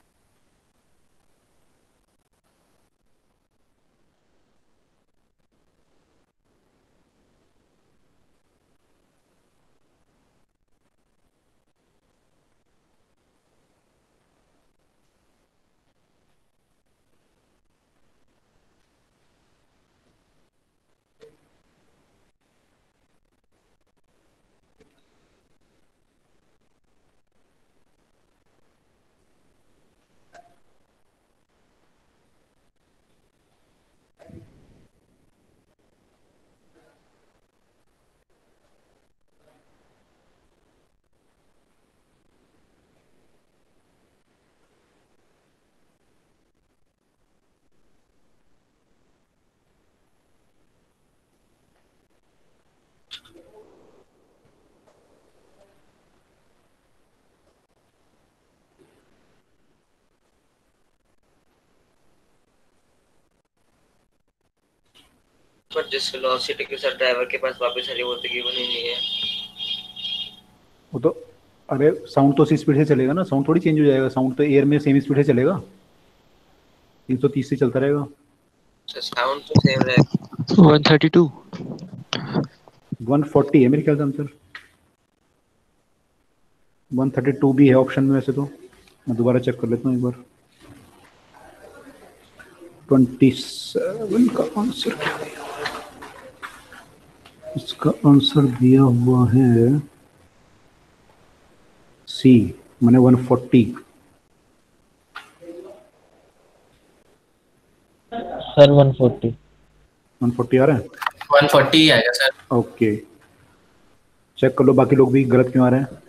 D: पर जिस वेलोसिटी के साथ ड्राइवर के पास वापस आ रही है वो तकरीबन ही नहीं है।
A: वो तो अरे साउंड तो उसी स्पीड से चलेगा ना, साउंड थोड़ी चेंज हो जाएगा, साउंड तो एयर में सेम स्पीड से चलेगा, 330 से चलता रहेगा।
D: साउंड तो सेम रहेगा।
C: 132।
A: 140 है मेरे ख्याल से आंसर। 132 भी है ऑप्शन में वैसे तो, मैं दोबारा चेक कर लेता हूँ एक बार। 27 का आंसर क्या दिया हुआ है? इसका आंसर दिया हुआ है सी, मैंने 140।
E: सर 140।
A: 140 आ रहा है?
B: 140 ही आएगा सर।
A: ओके, चेक कर लो बाकी लोग भी गलत क्यों आ रहे हैं।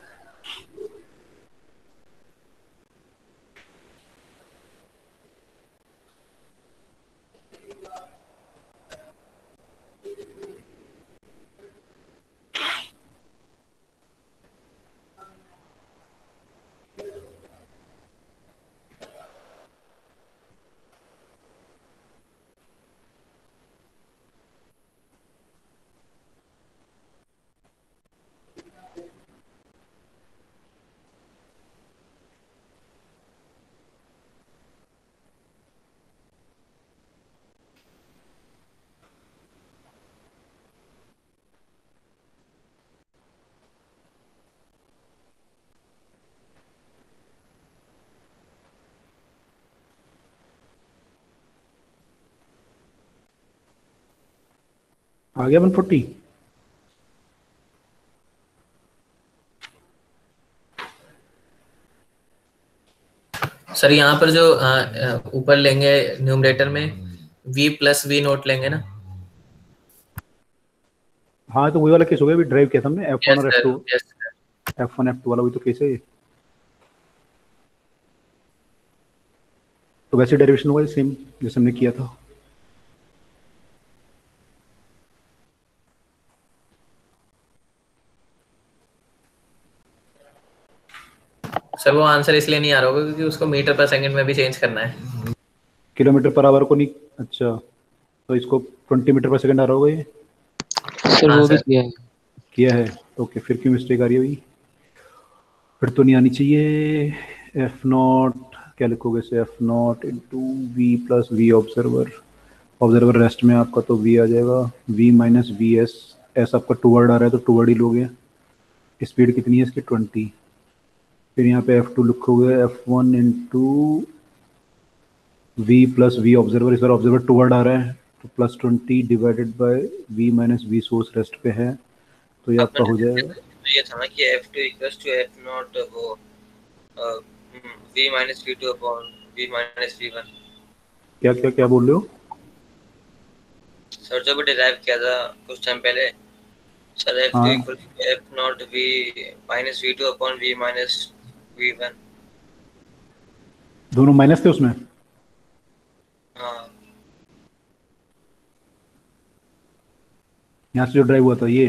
A: आ गया 140?
B: सर यहाँ पर जो ऊपर लेंगे न्यूमरेटर में v प्लस वी नोट लेंगे ना।
A: हाँ तो वही वाला केस हो गया, अभी ड्राइव किया था हमने F1
B: यस
A: और
B: sir,
A: F2।
B: Yes.
A: F1 F2 वाला वही तो केस है ये। तो वैसे डेरिवेशन होगा सेम जैसे हमने किया था।
B: सर वो आंसर इसलिए नहीं आ रहा होगा क्योंकि उसको मीटर पर सेकंड में भी चेंज करना है।
A: किलोमीटर पर आवर को नहीं, अच्छा तो इसको 20 मीटर पर सेकंड आ रहा होगा ये।
C: सर
B: हाँ
C: वो भी
B: सर।
A: किया है, ओके फिर क्यों मिस्टेक आ रही है भाई, फिर तो नहीं आनी चाहिए। F0 क्या लिखोगे से, F0 into V plus V observer, observer rest में आपका तो v आ जाएगा, v minus V S, S आपका टूवर्ड आ रहा है तो टूवर्ड ही लोगे। स्पीड कितनी है इसकी 20। फिर यहाँ पे F2 लिखोगे F1 into V plus V observer, इस बार ऑब्जर्वर टूवर्ड आ रहा है तो plus 20 divided by V minus V source rest पे है, तो ये आपका हो जाएगा।
D: तो ये था ना कि F2 इक्वल्स टू F0 वो v minus v2 upon v minus v1।
A: क्या क्या क्या बोल रहे हो
D: सर जो भी डिराइव किया था कुछ टाइम पहले सर, F2
A: हाँ
D: equals to F0 v minus v2 upon v minus v1।
A: दोनों माइनस थे उसमें।
D: हाँ
A: यहाँ से जो ड्राइव हुआ था ये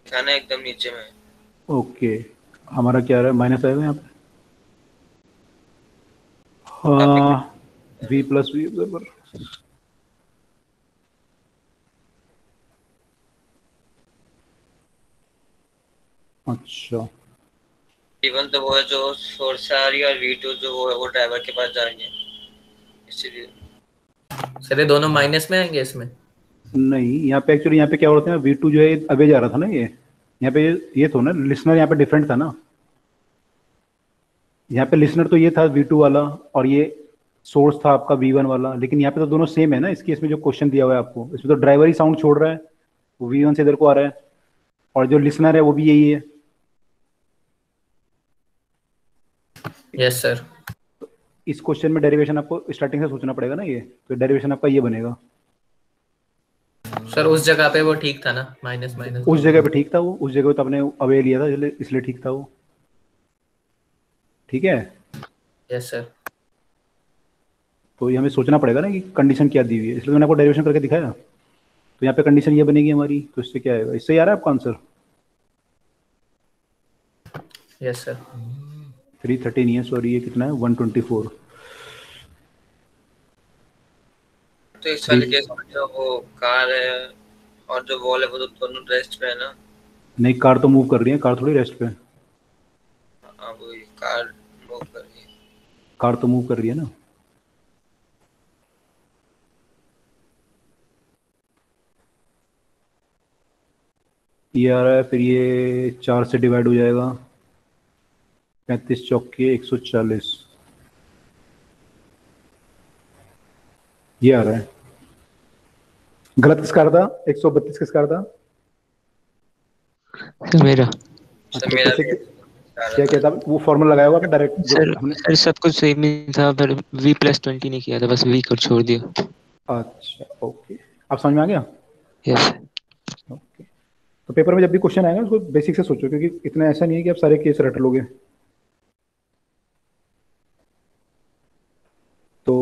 D: खाना एकदम नीचे में।
A: ओके, हमारा क्या रहा है, माइनस आएगा यहाँ पे। हाँ, v प्लस वी बराबर, अच्छा
D: V1 तो वो है जो सोर्स से आ रही है, और V2 जो वो है वो ड्राइवर के पास जा रही है, इसीलिए।
B: सर ये दोनों माइनस में आएंगे इसमें?
A: नहीं, यहाँ पे एक्चुअली यहाँ पे क्या होता है, v2 जो है अवे जा रहा था ना, ये यहाँ पे ये तो ना लिसनर यहाँ पे डिफरेंट था ना, यहाँ पे लिसनर तो ये था v2 वाला, और ये सोर्स था आपका v1 वाला, लेकिन यहाँ पे तो दोनों सेम है ना। इसके इसमें जो क्वेश्चन दिया हुआ है आपको, इसमें तो ड्राइवर ही साउंड छोड़ रहा है, वो v1 से इधर को आ रहा है, और जो लिसनर है वो भी यही है।
B: Yes sir.
A: इस क्वेश्चन में डेरिवेशन आपको स्टार्टिंग से सोचना पड़ेगा ना, ये तो डेरिवेशन आपका ये बनेगा।
B: सर उस जगह पे वो ठीक था ना, माइनस माइनस?
A: उस जगह पे ठीक था वो, उस जगह पे तो आपने अवे लिया था, इसलिए ठीक था वो, ठीक है।
B: Yes sir.
A: तो ये हमें सोचना पड़ेगा ना कि कंडीशन क्या दी हुई है, इसलिए मैंने आपको डेरिवेशन करके दिखाया। तो यहाँ पे कंडीशन ये बनेगी हमारी, तो इससे क्या आएगा, इससे ही आ रहा है आपका आंसर।
B: Yes sir.
A: 330 नहीं है, सॉरी, ये कितना है, 124।
D: तो इस वाले केस में जो वो कार है और जो वॉल है वो तो दोनों रेस्ट पे है ना?
A: नहीं, कार तो मूव कर रही है, कार थोड़ी रेस्ट पे है।
D: हाँ, वो कार मूव कर रही है।
A: कार तो मूव कर रही है ना। ये आ रहा है, फिर ये 4 से डिवाइड हो जाएगा, 35 चौके 140, ये आ रहा है। गलत किसका था, 132 किसका था?
C: सर मेरा।
D: सर मेरा भी
A: क्या क्या था, वो फॉर्मूला लगाया हुआ डायरेक्ट
C: सर
A: हमने?
C: सर सब कुछ सेम ही था, पर v+20 नहीं किया था, बस v को छोड़ दिया।
A: अच्छा ओके, आप समझ में आ गया?
C: यस।
A: ओके, तो पेपर में जब भी क्वेश्चन आएगा उसको बेसिक से सोचो, क्योंकि इतना ऐसा नहीं है कि आप सारे केस रट लोगे। तो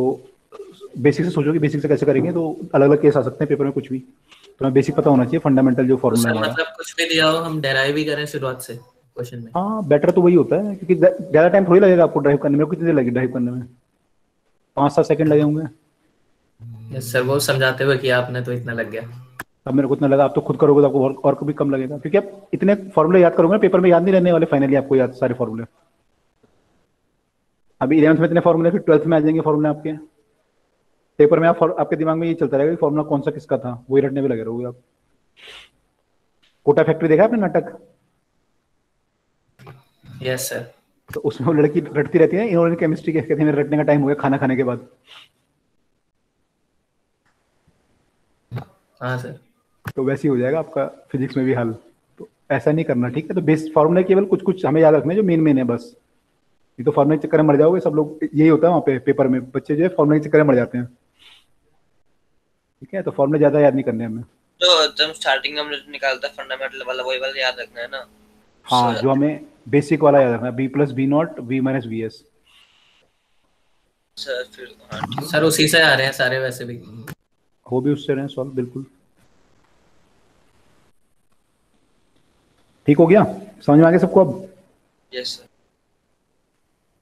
A: बेसिक से सोचो कि बेसिक से कैसे करेंगे, तो अलग अलग केस आ सकते हैं पेपर में कुछ भी, तो हमें बेसिक पता होना चाहिए, फंडामेंटल जो फॉर्मूला है हमारा।
B: मतलब कुछ भी दिया हो हम डेराइव ही करें शुरुआत से क्वेश्चन में?
A: हाँ, बेटर तो वही होता है, क्योंकि ज़्यादा टाइम थोड़ी लगेगा आपको ड्राइव करने में। कितनी देर लगेगी ड्राइव करने में? 5-7 सेकंड लगे होंगे।
B: यस सर, वो समझाते हुए किया आपने तो इतना लग गया।
A: अब मेरे को इतना लगा, आप तो खुद करोगे तो आपको और भी कम लगेगा, क्योंकि आप इतने फॉर्मूले याद करोगे ना, पेपर में याद नहीं रहने वाले फाइनली आपको, याद सारे फॉर्मूले। अभी 11th में इतने फॉर्मूले, फिर 12th में आ जाएंगे फॉर्मूले आपके। पेपर में आपके दिमाग में ये चलता रहेगा कि फॉर्मूला कौन सा किसका था, वही रटने में लगे रहोगे आप। कोटा फैक्ट्री देखा आपने नाटक?
B: Yes sir.
A: तो उसमें वो लड़की रटती रहती है, इन्होंने केमिस्ट्री के कहते हैं मेरे रटने का टाइम हो गया खाना खाने के बाद।
B: हाँ सर।
A: तो वैसे ही हो जाएगा आपका फिजिक्स में भी हाल। तो ऐसा नहीं करना, ठीक है। तो बेस फॉर्मूला केवल कुछ कुछ हमें याद रखना है जो मेन मेन है बस। ये तो फॉर्मूले के चक्कर में मर जाओगे सब लोग, यही होता है वहाँ पे पेपर में, बच्चे जो है फॉर्मूले के चक्कर में मर जाते हैं, ठीक है। तो फॉर्मूले ज्यादा याद नहीं करने हमें।
D: तो जब स्टार्टिंग में हमने निकालता फंडामेंटल वाला, वही वाला याद रखना है ना?
A: हाँ, जो हमें बेसिक वाला याद रखना है, b+b0 v-vs।
D: सर फिर हाँ ठीक है।
B: सर उसी से आ रहे हैं सारे वैसे भी।
A: वो भी उससे रहे सॉल्व, बिल्कुल ठीक हो गया, समझ में आ गया सबको अब?
D: Yes sir.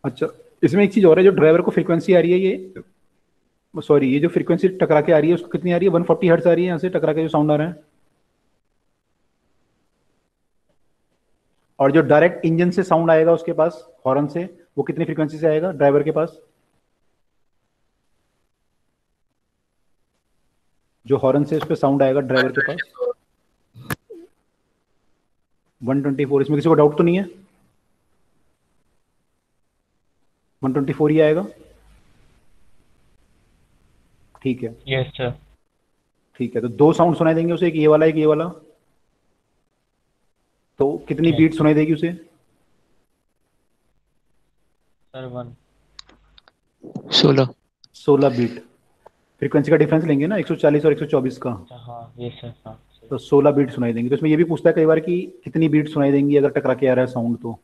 A: अच्छा, इसमें एक चीज और है, जो ड्राइवर को फ्रीक्वेंसी आ रही है, ये सॉरी, ये जो फ्रीक्वेंसी टकरा के आ रही है उसको कितनी आ रही है? 140 हर्ट्ज आ रही है यहाँ से टकरा के जो साउंड आ रहा है। और जो डायरेक्ट इंजन से साउंड आएगा उसके पास हॉर्न से, वो कितनी फ्रीक्वेंसी से आएगा ड्राइवर के पास? जो हॉर्न से उस पर साउंड आएगा ड्राइवर के पास 124। इसमें किसी को डाउट तो नहीं है? 124 ही आएगा, ठीक है।
E: Yes sir.
A: ठीक है, तो दो साउंड सुनाई देंगे उसे, एक ये वाला एक ये वाला। तो कितनी बीट सुनाई देगी उसे?
E: सर 1।
A: 16 बीट। फ्रीक्वेंसी का डिफरेंस लेंगे ना, 140 और 124 का,
E: हाँ यस सर। हाँ
A: तो 16 बीट सुनाई देंगी। तो इसमें ये भी पूछता है कई बार कि कितनी बीट सुनाई देंगी अगर टकरा के आ रहा है साउंड।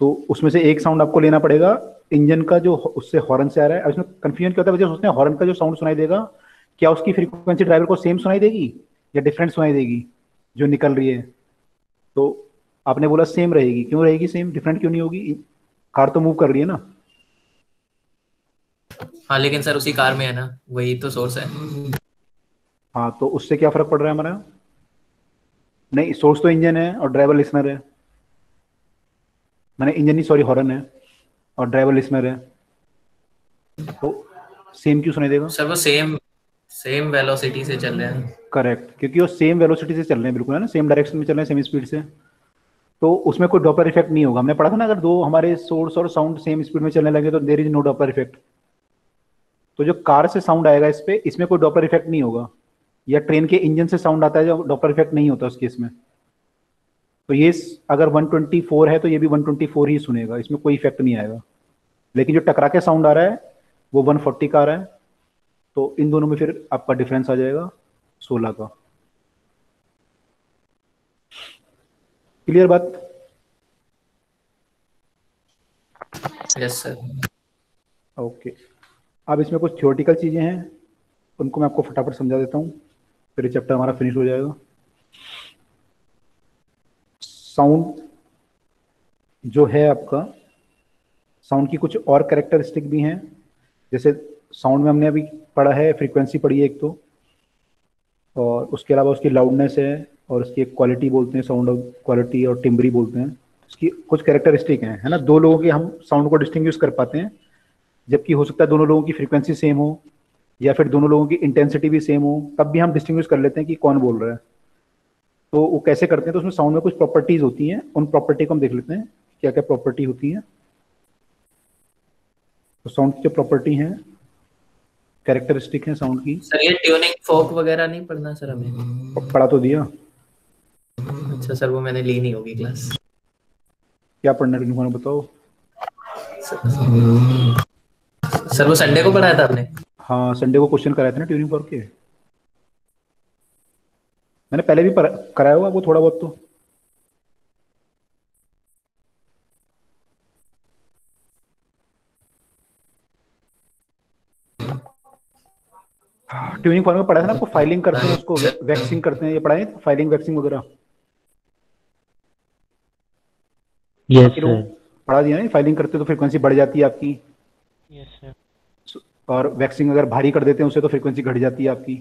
A: तो उसमें से एक साउंड आपको लेना पड़ेगा इंजन का जो उससे हॉर्न से आ रहा है। अब इसमें कंफ्यूजन क्या होता है, बच्चे सोचते हैं हॉर्न का जो साउंड सुनाई देगा क्या उसकी फ्रीक्वेंसी ड्राइवर को सेम सुनाई देगी या डिफरेंट सुनाई देगी जो निकल रही है। तो आपने बोला सेम रहेगी, क्यों रहेगी सेम, डिफरेंट क्यों नहीं होगी? कार तो मूव कर रही है ना।
B: हाँ लेकिन सर उसी कार में है ना, वही तो सोर्स है।
A: हाँ तो उससे क्या फर्क पड़ रहा है हमारा? नहीं, सोर्स तो इंजन है और ड्राइवर लिसनर है। मैंने इंजन नहीं, सॉरी, हॉर्न है और ड्राइवर लिसनर है, तो सेम क्यों सुनाई देगा?
B: सर वो सेम सेम वेलोसिटी से चल रहे हैं।
A: करेक्ट, क्योंकि वो सेम वेलोसिटी से चल रहे हैं, बिल्कुल है ना, सेम डायरेक्शन में चल रहे हैं, सेम स्पीड से, तो उसमें कोई डॉपलर इफेक्ट नहीं होगा। हमने पढ़ा था ना, अगर दो हमारे सोर्स और साउंड सेम स्पीड में चलने लगे तो there is no Doppler effect. तो जो कार से साउंड आएगा इस पे, इसमें कोई डॉपलर इफेक्ट नहीं होगा, या ट्रेन के इंजन से साउंड आता है जो डॉपलर इफेक्ट नहीं होता उस केस में। तो ये अगर 124 है तो ये भी 124 ही सुनेगा, इसमें कोई इफेक्ट नहीं आएगा। लेकिन जो टकरा के साउंड आ रहा है वो 140 का आ रहा है, तो इन दोनों में फिर आपका डिफरेंस आ जाएगा 16 का। क्लियर बात?
B: Yes sir.
A: ओके, अब इसमें कुछ थ्योरेटिकल चीज़ें हैं, उनको मैं आपको फटाफट समझा देता हूँ, फिर ये चैप्टर हमारा फिनिश हो जाएगा। साउंड जो है आपका, साउंड की कुछ और कैरेक्टरिस्टिक भी हैं। जैसे साउंड में हमने अभी पढ़ा है, फ्रीक्वेंसी पढ़ी है एक तो, और उसके अलावा उसकी लाउडनेस है, और उसकी एक क्वालिटी बोलते हैं, साउंड ऑफ क्वालिटी, और टिम्बरी बोलते हैं। इसकी कुछ कैरेक्टरिस्टिक हैं, है ना। दो लोगों के हम साउंड को डिस्टिंग्विश कर पाते हैं, जबकि हो सकता है दोनों लोगों की फ्रीक्वेंसी सेम हो, या फिर दोनों लोगों की इंटेंसिटी भी सेम हो, तब भी हम डिस्टिंग्विश कर लेते हैं कि कौन बोल रहा है। तो वो कैसे करते हैं? तो उसमें साउंड में कुछ प्रॉपर्टीज होती हैं, उन प्रॉपर्टी को हम देख लेते हैं क्या क्या प्रॉपर्टी होती है। तो साउंड की जो प्रॉपर्टी है, कैरेक्टरिस्टिक है साउंड की।
B: सर ये ट्यूनिंग फोक वगैरह नहीं पढ़ना सर हमें?
A: पढ़ा तो दिया।
B: अच्छा सर, वो मैंने ली नहीं होगी क्लास।
A: क्या पढ़ना है बताओ।
B: सर वो संडे को पढ़ाया था आपने?
A: हाँ, संडे को क्वेश्चन कराए थे ना ट्यूनिंग फॉर्क के, मैंने पहले भी कराया होगा वो थोड़ा बहुत तो। ट्यूनिंग फॉर्क में पढ़ा था ना आपको, फाइलिंग करते हैं उसको, वैक्सिंग करते हैं, ये पढ़ा है फाइलिंग वैक्सिंग वगैरह?
E: Yes sir.
A: पढ़ा दिया ना, फाइलिंग करते हैं तो फ्रीक्वेंसी बढ़ जाती है आपकी,
E: यस सर।
A: और वैक्सिंग अगर भारी कर देते हैं उसे तो फ्रीक्वेंसी घट जाती है आपकी,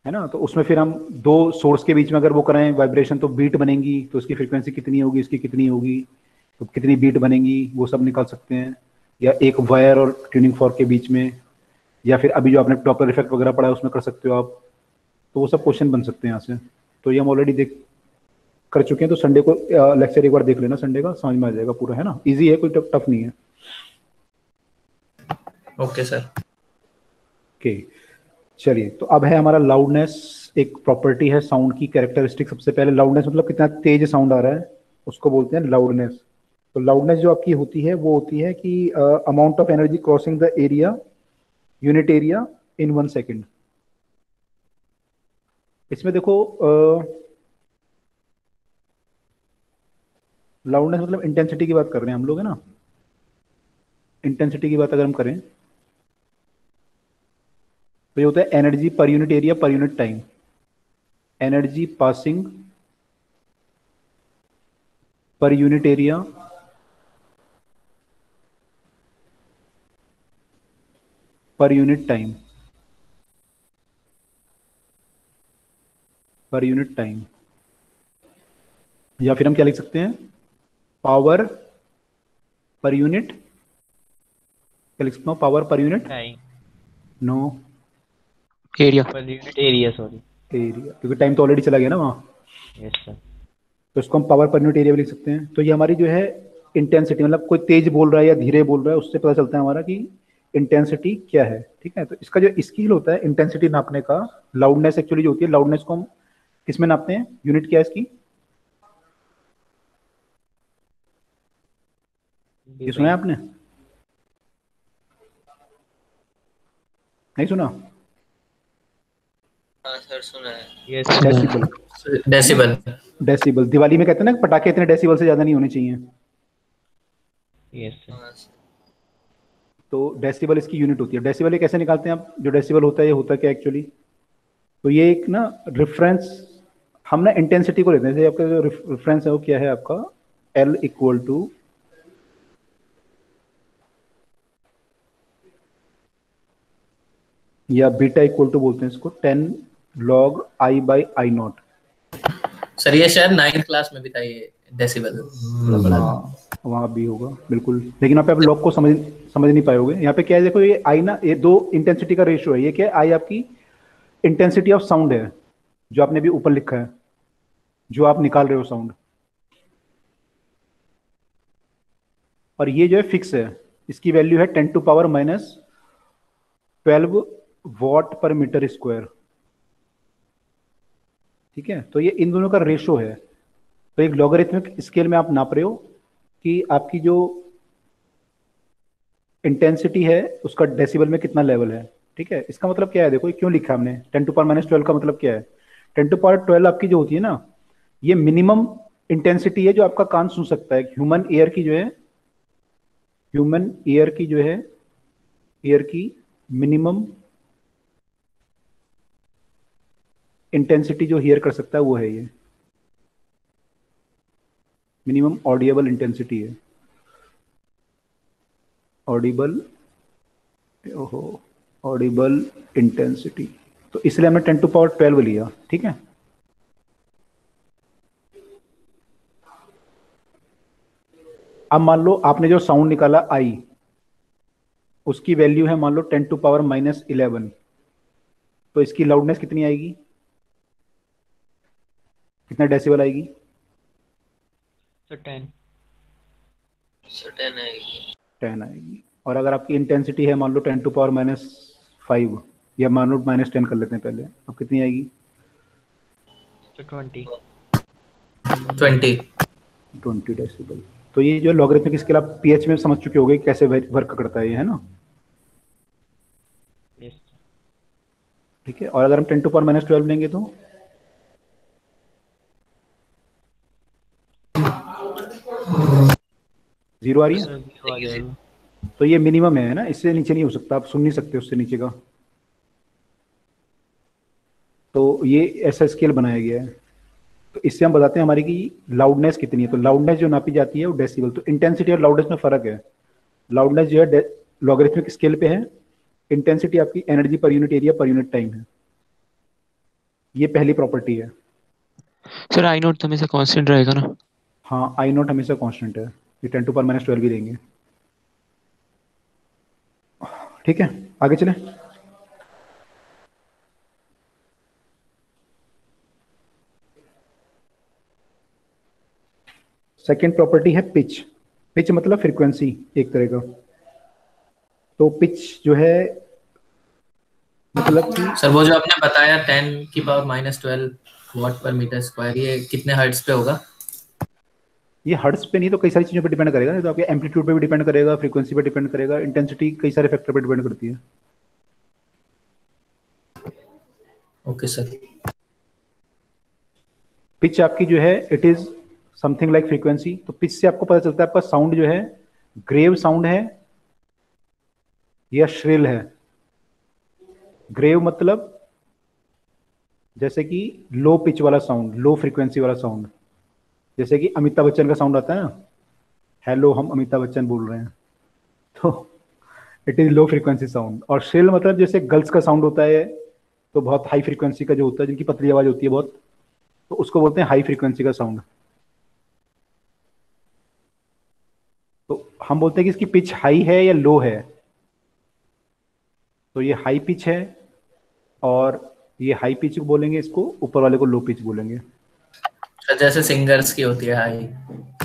A: है ना। तो उसमें फिर हम दो सोर्स के बीच में अगर वो करें वाइब्रेशन, तो बीट बनेगी, तो उसकी फ्रीक्वेंसी कितनी होगी, इसकी कितनी होगी, तो कितनी बीट बनेगी वो सब निकाल सकते हैं। या एक वायर और ट्यूनिंग फॉर्क के बीच में, या फिर अभी जो आपने डॉपलर इफेक्ट वगैरह पढ़ा है उसमें कर सकते हो आप। तो वो सब क्वेश्चन बन सकते हैं यहाँ से। तो ये हम ऑलरेडी देख कर चुके हैं, तो संडे को लेक्चर एक बार देख लेना, संडे का समझ में आ जाएगा पूरा, है ना। इजी है, कोई टफ नहीं है।
B: Okay sir.
A: ओके, चलिए, तो अब है हमारा लाउडनेस। एक प्रॉपर्टी है साउंड की, कैरेक्टरिस्टिक। सबसे पहले लाउडनेस मतलब कितना तेज साउंड आ रहा है, उसको बोलते हैं लाउडनेस। तो लाउडनेस जो आपकी होती है वो होती है कि amount of energy crossing the area, unit area, in 1 second. इसमें देखो, लाउडनेस मतलब इंटेंसिटी की बात कर रहे हैं हम लोग, है ना। इंटेंसिटी की बात अगर हम करें तो ये होता है एनर्जी पर unit area per unit time. Energy passing पर unit area per unit time, पर यूनिट टाइम। या फिर हम क्या लिख सकते हैं, पावर पर यूनिट, क्या लिख सकता हूँ, power per unit,
E: time
A: no,
C: area.
E: Per unit area, sorry.
A: Area, क्योंकि टाइम तो ऑलरेडी चला गया ना वहाँ।
E: Yes sir.
A: तो इसको हम पावर पर यूनिट एरिया भी लिख सकते हैं। तो ये हमारी जो है इंटेंसिटी, मतलब कोई तेज बोल रहा है या धीरे बोल रहा है, उससे पता चलता है हमारा कि इंटेंसिटी क्या है, ठीक है। तो इसका जो स्केल होता है इंटेंसिटी नापने का, लाउडनेस एक्चुअली जो होती है, लाउडनेस को हम किसमें नापते हैं, यूनिट क्या है इसकी, ये सुना है आपने? नहीं सुना?
D: हाँ सर सुना है।
E: Yes
A: decibel.
B: Decibel.
A: Decibel, Diwali में कहते हैं ना पटाखे इतने डेसिबल से ज्यादा नहीं होने चाहिए।
E: Yes sir.
D: हाँ सर।
A: तो डेसिबल इसकी यूनिट होती है। डेसिबल ये कैसे निकालते हैं आप? जो डेसिबल होता है ये होता क्या एक्चुअली, तो ये एक ना रेफरेंस हम ना इंटेंसिटी को लेते हैं, जैसे आपका जो रेफरेंस है वो क्या है आपका L इक्वल टू या बीटा इक्वल टू बोलते हैं इसको 10 log I by I not.
B: Sir ये शायद 9th क्लास में भी था ये डेसिबल थोड़ा बड़ा।
A: हाँ वहाँ भी होगा बिल्कुल, लेकिन यहाँ पे आप लॉग को समझ नहीं पाओगे। यहाँ पे क्या है देखो, ये आई ना, ये दो इंटेंसिटी का रेशियो है। ये क्या है, आई आपकी इंटेंसिटी ऑफ साउंड है जो आपने भी ऊपर लिखा है, जो आप निकाल रहे हो साउंड, और ये जो है फिक्स है, इसकी वैल्यू है 10 टू पावर माइनस 12 वॉट पर मीटर स्क्वायर। ठीक है, तो ये इन दोनों का रेशो है। तो एक लॉगरिथमिक स्केल में आप नाप रहे हो कि आपकी जो इंटेंसिटी है उसका डेसिबल में कितना लेवल है। ठीक है, इसका मतलब क्या है, देखो ये क्यों लिखा हमने 10 टू पावर माइनस 12 का मतलब क्या है। 10 टू पावर 12 आपकी जो होती है ना, ये मिनिमम इंटेंसिटी है जो आपका कान सुन सकता है। ह्यूमन ईयर की जो है, ह्यूमन ईयर की जो है, ईयर की मिनिमम इंटेंसिटी जो हियर कर सकता है वो है ये मिनिमम ऑडिएबल इंटेंसिटी है। ऑडिबल, ओहो, ऑडिबल इंटेंसिटी, तो इसलिए हमने 10 टू पावर 12 लिया। ठीक है, अब मान लो आपने जो साउंड निकाला आई, उसकी वैल्यू है मान लो 10 टू पावर माइनस 11, तो इसकी लाउडनेस कितनी आएगी, कितना डेसिबल आएगी?
E: सर 10।
D: सर 10 आएगी।
A: 10 आएगी। और अगर आपकी इंटेंसिटी है मान लो 10 टू पावर माइनस 5, या मान लो माइनस 10 कर लेते हैं पहले, अब कितनी आएगी?
E: सर 20।
A: 20 डेसिबल। तो ये जो लॉगरिथमिक स्केल आप पीएच में समझ चुके होगे कैसे वर्क करता है ये, है ना?
E: यस।
A: ठीक है, और अगर हम 10 टू पावर माइनस 12 लेंगे तो जीरो आ रही है।
E: सर 0 आ जाएगा।
A: तो ये मिनिमम है ना, इससे नीचे नहीं हो सकता, आप सुन नहीं सकते उससे नीचे का। तो ये ऐसा स्केल बनाया गया है। तो इससे हम बताते हैं हमारी की लाउडनेस कितनी है। तो लाउडनेस जो नापी जाती है वो डेसिबल। तो इंटेंसिटी और लाउडनेस में फर्क है। लाउडनेस जो है लॉगरिथमिक स्केल पे है, इंटेंसिटी आपकी एनर्जी पर unit area per unit time है। ये पहली प्रॉपर्टी है।
C: सर आई नोट तो हमेशा कांस्टेंट रहेगा ना?
A: हाँ, आई नॉट हमेशा कांस्टेंट है, ये 10 टू पावर माइनस 12 भी देंगे। ठीक है, आगे चलें। सेकेंड प्रॉपर्टी है पिच। पिच मतलब फ्रीक्वेंसी एक तरह का। तो पिच जो है मतलब कि
B: सर वो जो आपने बताया 10 की पावर माइनस 12 वॉट पर मीटर स्क्वायर, ये कितने हर्ट्ज पे होगा?
A: ये हर्ट्ज पे नहीं तो कई सारी चीज़ों पे डिपेंड करेगा। तो आपके एम्पलीट्यूड पे भी डिपेंड करेगा, फ्रीक्वेंसी पे डिपेंड करेगा, इंटेंसिटी, कई सारे फैक्टर पे डिपेंड करती है।
B: Okay sir.
A: पिच आपकी जो है it is something like frequency. तो पिच से आपको पता चलता है आपका साउंड जो है ग्रेव साउंड है या श्रिल है। ग्रेव मतलब जैसे कि लो पिच वाला साउंड, लो फ्रीक्वेंसी वाला साउंड, जैसे कि अमिताभ बच्चन का साउंड आता है ना, हेलो हम अमिताभ बच्चन बोल रहे हैं, तो it is low frequency sound. और श्रिल मतलब जैसे गर्ल्स का साउंड होता है, तो बहुत हाई फ्रीक्वेंसी का जो होता है, जिनकी पतली आवाज होती है बहुत, तो उसको बोलते हैं हाई फ्रीक्वेंसी का साउंड। तो हम बोलते हैं कि इसकी पिच हाई है या लो है। तो ये हाई पिच है, और ये हाई पिच बोलेंगे इसको, ऊपर वाले को लो पिच बोलेंगे।
B: सर जैसे सिंगर्स की होती है हाई।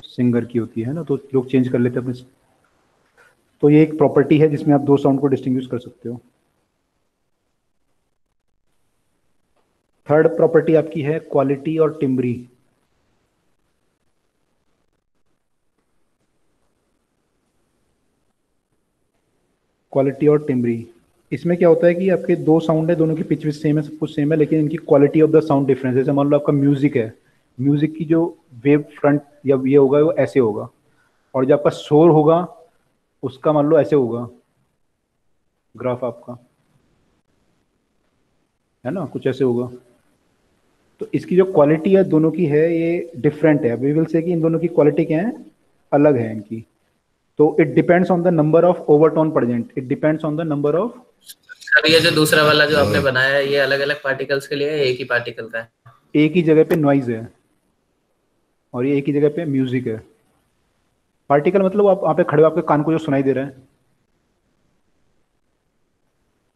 A: सिंगर की होती है ना, तो लोग चेंज कर लेते हैं अपने। तो ये एक प्रॉपर्टी है जिसमें आप दो साउंड को डिस्टिंग्विश कर सकते हो। थर्ड प्रॉपर्टी आपकी है क्वालिटी और टिम्ब्री। क्वालिटी और टिम्ब्री, इसमें क्या होता है कि आपके दो साउंड है, दोनों की पिच भी सेम है, सब कुछ सेम है, लेकिन इनकी quality of the sound difference. जैसे मान लो आपका म्यूजिक है, म्यूजिक की जो वेव फ्रंट या ये होगा वो ऐसे होगा, और जो आपका शोर होगा उसका मान लो ऐसे होगा ग्राफ आपका, है ना, कुछ ऐसे होगा। तो इसकी जो क्वालिटी है दोनों की है ये डिफरेंट है। वी विल से कि इन दोनों की क्वालिटी क्या है, अलग है इनकी। तो it depends on the number of overtone present, it depends on the number of.
B: अब ये जो दूसरा वाला जो आपने बनाया है ये अलग अलग पार्टिकल्स के लिए है, एक ही पार्टिकल का है?
A: एक ही जगह पे नॉइज है और ये एक ही जगह पे म्यूजिक है। पार्टिकल मतलब आप वहाँ पे खड़े हो, आपके कान को जो सुनाई दे रहा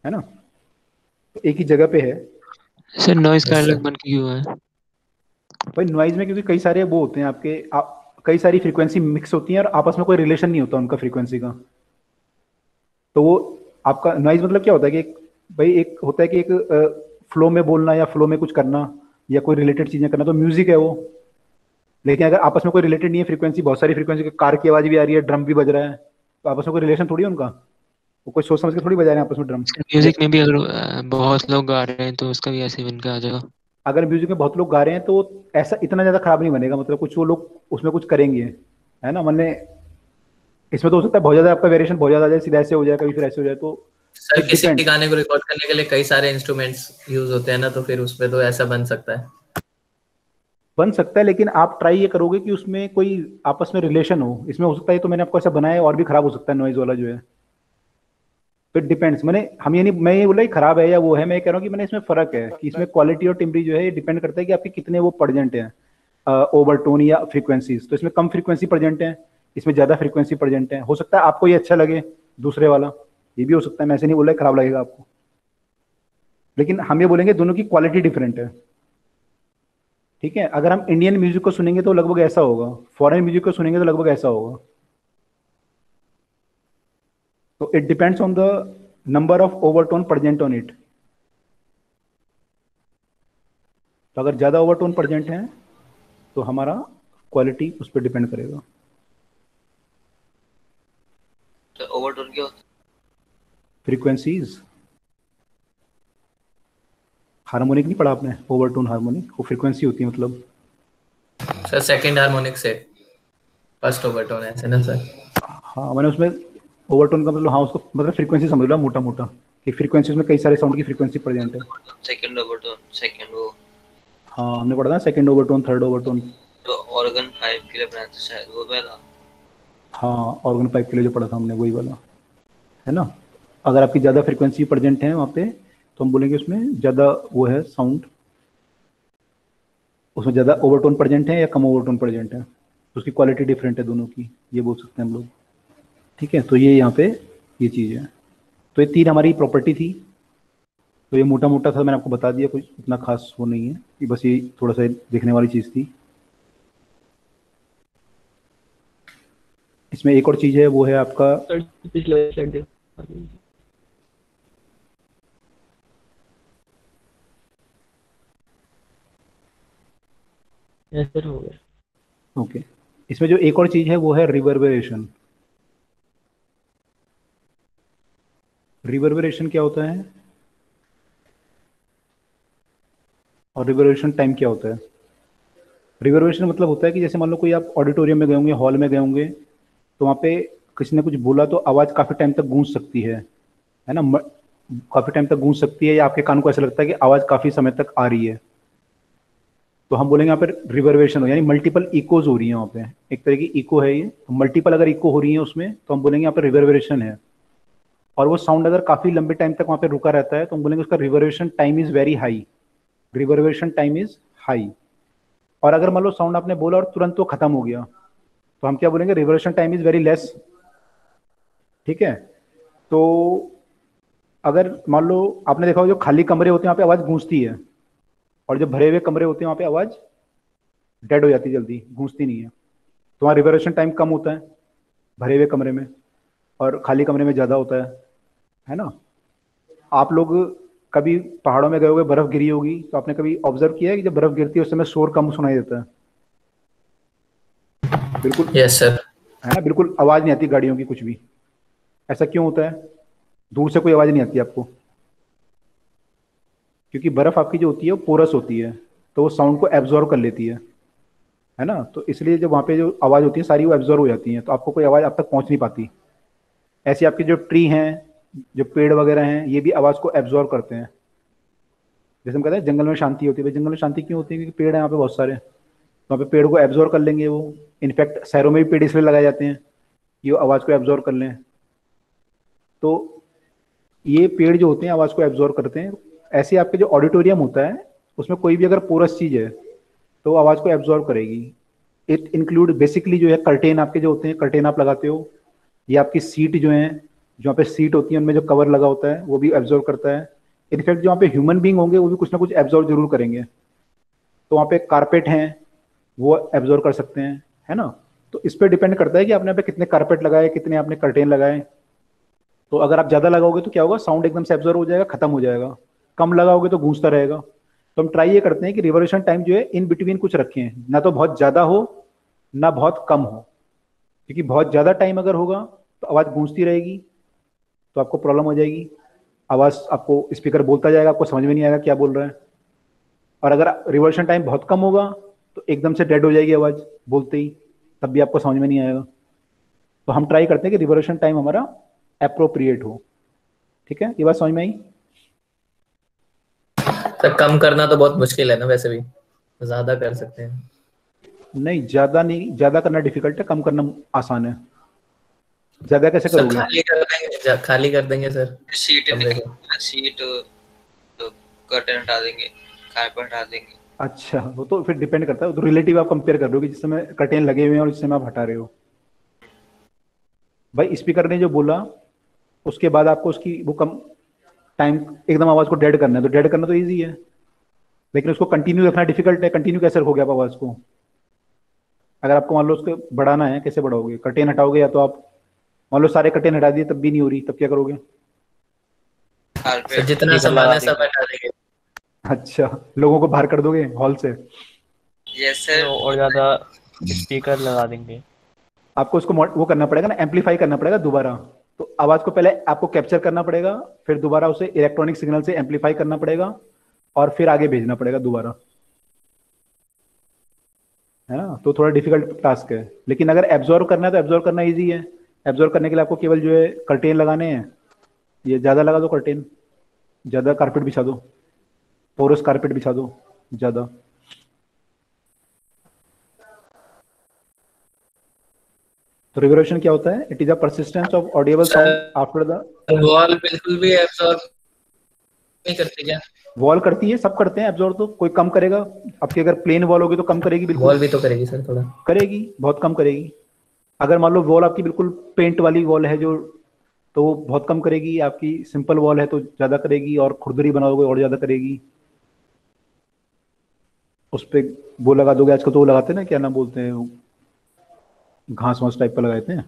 A: है ना, तो एक ही जगह पे है।
C: सर नॉइज का
B: Yes,
C: अलग
B: sir.
C: बन के क्यों है?
A: भाई नॉइज में क्योंकि कई सारे वो होते हैं आपके कई सारी फ्रीक्वेंसी मिक्स होती हैं और आपस में कोई रिलेशन नहीं होता उनका फ्रीक्वेंसी का। तो वो आपका नॉइज मतलब क्या होता है कि भाई एक होता है कि एक फ्लो में बोलना या फ्लो में कुछ करना या कोई रिलेटेड चीजें करना, तो म्यूजिक है वो। लेकिन अगर आपस में कोई रिलेटेड नहीं है, फ्रीक्वेंसी बहुत सारी फ्रीक्वेंसी, कार की आवाज भी आ रही है, ड्रम भी बज रहा है, तो आपस में कोई रिलेशन थोड़ी है उनका, वो कोई सोच समझ के थोड़ी बजा रहे हैं आपस में ड्रम।
C: म्यूजिक में भी अगर बहुत लोग गा रहे हैं तो उसका भी ऐसे ही बन के आ जाएगा।
A: अगर म्यूजिक में बहुत लोग गा रहे हैं तो ऐसा इतना ज्यादा खराब नहीं बनेगा, मतलब कुछ वो लोग उसमें कुछ करेंगे, है ना। मैंने इसमें तो हो सकता है बहुत ज्यादा आपका वेरिएशन बहुत ज्यादा आ जाए, सीधा ऐसे हो जाए कभी फिर ऐसे हो जाए, तो
B: सर
A: it
B: किसी
A: depends।
B: गाने को रिकॉर्ड करने के लिए कई सारे इंस्ट्रूमेंट्स यूज होते हैं ना, तो फिर उसमें तो ऐसा बन सकता है।
A: बन सकता है, लेकिन आप ट्राई ये करोगे कि उसमें कोई आपस में रिलेशन हो। इसमें हो सकता है तो मैंने आपको ऐसा बनाया है और भी खराब हो सकता है नॉइज वाला जो है। तो इट डिपेंड्स। मैंने हम ये नहीं, मैं ये बोला कि खराब है या वो है, मैं ये कह रहा हूँ कि मैंने इसमें फर्क है कि इसमें क्वालिटी और टिम्बरी जो है ये डिपेंड करता है कि आपके कितने वो प्रेजेंट हैं ओवरटोन या फ्रीक्वेंसीज। तो इसमें कम फ्रीक्वेंसी प्रेजेंट है, इसमें ज्यादा फ्रीक्वेंसी प्रेजेंट है। हो सकता है आपको ये अच्छा लगे दूसरे वाला, ये भी हो सकता है, मैं ऐसे नहीं बोला खराब लगेगा आपको, लेकिन हम ये बोलेंगे दोनों की क्वालिटी डिफरेंट है। ठीक है, अगर हम इंडियन म्यूजिक को सुनेंगे तो लगभग ऐसा होगा, फॉरेन म्यूजिक को सुनेंगे तो लगभग ऐसा होगा। तो it depends on the number of overtone present on it. तो अगर ज्यादा ओवरटोन प्रेजेंट है तो हमारा क्वालिटी उस पर डिपेंड करेगा।
D: तो ओवरटोन क्या होता है?
A: फ्रीक्वेंसीज, हार्मोनिक नहीं पढ़ा आपने, ओवरटोन हार्मोनिक वो फ्रीक्वेंसी होती है मतलब।
B: सर सेकंड हार्मोनिक से फर्स्ट ओवरटोन ऐसे ना सर?
A: हाँ मैंने उसमें ओवरटोन का मतलब, हाँ उसको मतलब फ्रीक्वेंसी समझ लो मोटा मोटा, कि फ्रीक्वेंसी में कई सारे साउंड की फ्रीक्वेंसी प्रेजेंट है।
D: सेकंड ओवरटोन, सेकंड वो
A: हाँ हमने पढ़ा था सेकंड ओवरटोन, थर्ड ओवरटोन।
D: तो ऑर्गन पाइप के लिए बनाते शायद वो वाला।
A: हाँ ऑर्गन पाइप के लिए जो पढ़ा था हमने वही वाला, है ना। अगर आपकी ज़्यादा फ्रीक्वेंसी प्रेजेंट है वहाँ पे तो हम बोलेंगे उसमें ज़्यादा वो है साउंड, उसमें ज़्यादा ओवरटोन प्रेजेंट है या कम ओवरटोन प्रेजेंट है, तो उसकी क्वालिटी डिफरेंट है दोनों की, ये बोल सकते हैं हम लोग। ठीक है, तो ये यहाँ पे ये चीज़ है। तो ये तीन हमारी प्रॉपर्टी थी। तो ये मोटा मोटा था, मैंने आपको बता दिया, कुछ इतना खास वो नहीं है, ये बस ये थोड़ा सा देखने वाली चीज़ थी। इसमें एक और चीज़ है, वो है आपका
E: पिछले स्लाइड दे। ऐसा हो गया।
A: ओके। इसमें जो एक और चीज़ है वो है रिवर्बरेशन। रिवर्बरेशन क्या होता है और रिवर्बरेशन टाइम क्या होता है? रिवर्बरेशन मतलब होता है कि जैसे मान लो कोई आप ऑडिटोरियम में गए होंगे, हॉल में गए होंगे, तो वहाँ पे किसी ने कुछ बोला तो आवाज़ काफ़ी टाइम तक गूंज सकती है ना, काफ़ी टाइम तक गूंज सकती है, या आपके कान को ऐसा लगता है कि आवाज़ काफ़ी समय तक आ रही है, तो हम बोलेंगे यहाँ पर रिवर्बरेशन हो, यानी मल्टीपल इकोज हो रही है वहाँ पे, एक तरह की इको है ये। मल्टीपल अगर इको हो रही है उसमें तो हम बोलेंगे यहाँ पर रिवर्बरेशन है। और वो साउंड अगर काफ़ी लंबे टाइम तक वहाँ पे रुका रहता है तो हम बोलेंगे उसका reverberation time is very high, reverberation time is high. और अगर मान लो साउंड आपने बोला और तुरंत वो खत्म हो गया तो हम क्या बोलेंगे, reverberation time is very less. ठीक है, तो अगर मान लो आपने देखा हो जो खाली कमरे होते हैं वहाँ पे आवाज़ गूंजती है, और जो भरे हुए कमरे होते हैं वहाँ पे आवाज़ डेड हो जाती है, जल्दी गूंजती नहीं है। तो वहाँ रिवर्बरेशन टाइम कम होता है भरे हुए कमरे में, और खाली कमरे में ज़्यादा होता है ना। आप लोग कभी पहाड़ों में गए होगे, बर्फ गिरी होगी, तो आपने कभी ऑब्जर्व किया है कि जब बर्फ गिरती है उस समय शोर कम सुनाई देता है? बिल्कुल
B: यस सर।
A: है ना, बिल्कुल आवाज़ नहीं आती गाड़ियों की कुछ भी। ऐसा क्यों होता है? दूर से कोई आवाज़ नहीं आती आपको, क्योंकि बर्फ़ आपकी जो होती है वो पोरस होती है, तो वो साउंड को एब्जॉर्व कर लेती है ना। तो इसलिए जब वहाँ पे जो आवाज़ होती है सारी वो एब्जॉर्व हो जाती है, तो आपको कोई आवाज़ आप तक पहुँच नहीं पाती। ऐसे आपके जो ट्री हैं, जो पेड़ वगैरह हैं, ये भी आवाज़ को एब्जॉर्व करते हैं, जैसे हम कहते हैं जंगल में शांति होती है, भाई जंगल में शांति क्यों होती है? क्योंकि पेड़ है यहाँ पे बहुत सारे, तो वहाँ पे पेड़ को एब्जॉर्व कर लेंगे वो। इनफैक्ट शहरों में भी पेड़ इसलिए लगाए जाते हैं कि वो आवाज़ को एब्जॉर्व कर लें। तो ये पेड़ जो होते हैं आवाज़ को एब्जॉर्व करते हैं। ऐसे आपके जो ऑडिटोरियम होता है उसमें कोई भी अगर पोरस चीज़ है तो आवाज़ को एब्जॉर्व करेगी। इट इंक्लूड बेसिकली जो है कर्टेन आपके जो होते हैं, कर्टेन आप लगाते हो, ये आपकी सीट जो है, जो वहाँ पे सीट होती है उनमें जो कवर लगा होता है वो भी एब्जॉर्व करता है। इनफैक्ट जो वहाँ पे ह्यूमन बींग होंगे वो भी कुछ ना कुछ एब्जॉर्व जरूर करेंगे। तो वहाँ पे कारपेट हैं वो एब्जॉर्व कर सकते हैं, है ना। तो इस पर डिपेंड करता है कि आपने यहाँ पे कितने कारपेट लगाए, कितने आपने कर्टेन लगाए। तो अगर आप ज़्यादा लगाओगे तो क्या होगा, साउंड एकदम से एब्जॉर्व हो जाएगा, खत्म हो जाएगा। कम लगाओगे तो गूंजता रहेगा। तो हम ट्राई ये करते हैं कि रिवोल्यूशन टाइम जो है इन बिटवीन कुछ रखें, ना तो बहुत ज़्यादा हो ना बहुत कम हो, क्योंकि बहुत ज़्यादा टाइम अगर होगा तो आवाज़ गूंजती रहेगी तो आपको प्रॉब्लम हो जाएगी। आवाज़ आपको स्पीकर बोलता जाएगा, आपको समझ में नहीं आएगा क्या बोल रहा है। और अगर रिवोल्यूशन टाइम बहुत कम होगा तो एकदम से डेड हो जाएगी आवाज़ बोलते ही, तब भी आपको समझ में नहीं आएगा। तो हम ट्राई करते हैं कि रिवोल्यूशन टाइम हमारा एप्रोप्रिएट हो। ठीक है, ये बात समझ में आई?
B: सर कम करना तो बहुत मुश्किल है ना, वैसे भी ज्यादा कर सकते हैं।
A: नहीं, ज्यादा नहीं, ज्यादा करना डिफिकल्ट है, कम करना आसान है। ज्यादा कैसे
B: सर
A: करोगे?
B: खाली कर देंगे सर
D: सीट
B: कमरे को।
D: सीट कर्टन हटा देंगे, कारपेट हटा देंगे।
A: अच्छा, वो तो फिर डिपेंड करता है, तो रिलेटिव आप कंपेयर कर रहे हो कि जिस समय कर्टेन लगे हुए हैं और जिस समय आप हटा रहे हो। भाई स्पीकर ने जो बोला उसके बाद आपको उसकी वो कम टाइम एकदम आवाज को डेड करना है, तो डेड करना तो ईजी है, लेकिन उसको कंटिन्यू रखना डिफिकल्ट है। कंटिन्यू कैसे रखोगे आप आवाज को? अगर आपको मान लो उसको बढ़ाना है, कैसे बढ़ाओगे? कर्टेन हटाओगे, या तो आप मान लो सारे कर्टेन हटा दिए तब भी नहीं हो रही, तब क्या करोगे?
B: सर जितना सामान है सब हटा देंगे।
A: अच्छा, लोगों को बाहर कर दोगे हॉल से?
D: Yes sir.
E: और ज्यादा स्पीकर लगा देंगे।
A: आपको उसको वो करना पड़ेगा ना, एम्पलीफाई करना पड़ेगा दोबारा। तो आवाज को पहले आपको कैप्चर करना पड़ेगा, फिर दोबारा उसे इलेक्ट्रॉनिक सिग्नल से एम्पलीफाई करना पड़ेगा और फिर आगे भेजना पड़ेगा दोबारा, है ना। तो थोड़ा डिफिकल्ट टास्क है, लेकिन अगर एब्जॉर्व करना है तो एब्जॉर्व करना इजी है। एब्जॉर्व करने के लिए आपको केवल जो है कर्टेन लगाने हैं। ये ज्यादा लगा दो कर्टेन, ज्यादा कारपेट बिछा दो, पोरस कारपेट बिछा दो ज्यादा। तो रिवर्बरेशन क्या होता है? It is a persistence of audible sound after the
B: wall बिल्कुल भी एब्सॉर्ब नहीं करती क्या?
A: वॉल करती है, सब करते हैं एब्जॉर्ब। तो कोई कम करेगा? आपकी अगर प्लेन वॉल होगी तो कम करेगी, बिल्कुल
B: वॉल भी तो करेगी सर, थोड़ा
A: करेगी, बहुत कम करेगी। अगर मान लो वॉल आपकी बिल्कुल पेंट वाली वॉल है जो, तो वो बहुत कम करेगी। आपकी सिंपल वॉल है तो ज्यादा करेगी, और खुरदरी बनाओगे और ज्यादा करेगी। उस पर वो लगा दोगे, आजकल तो वो लगाते हैं ना, क्या नाम बोलते हैं वो, घास वास टाइप का लगाते हैं,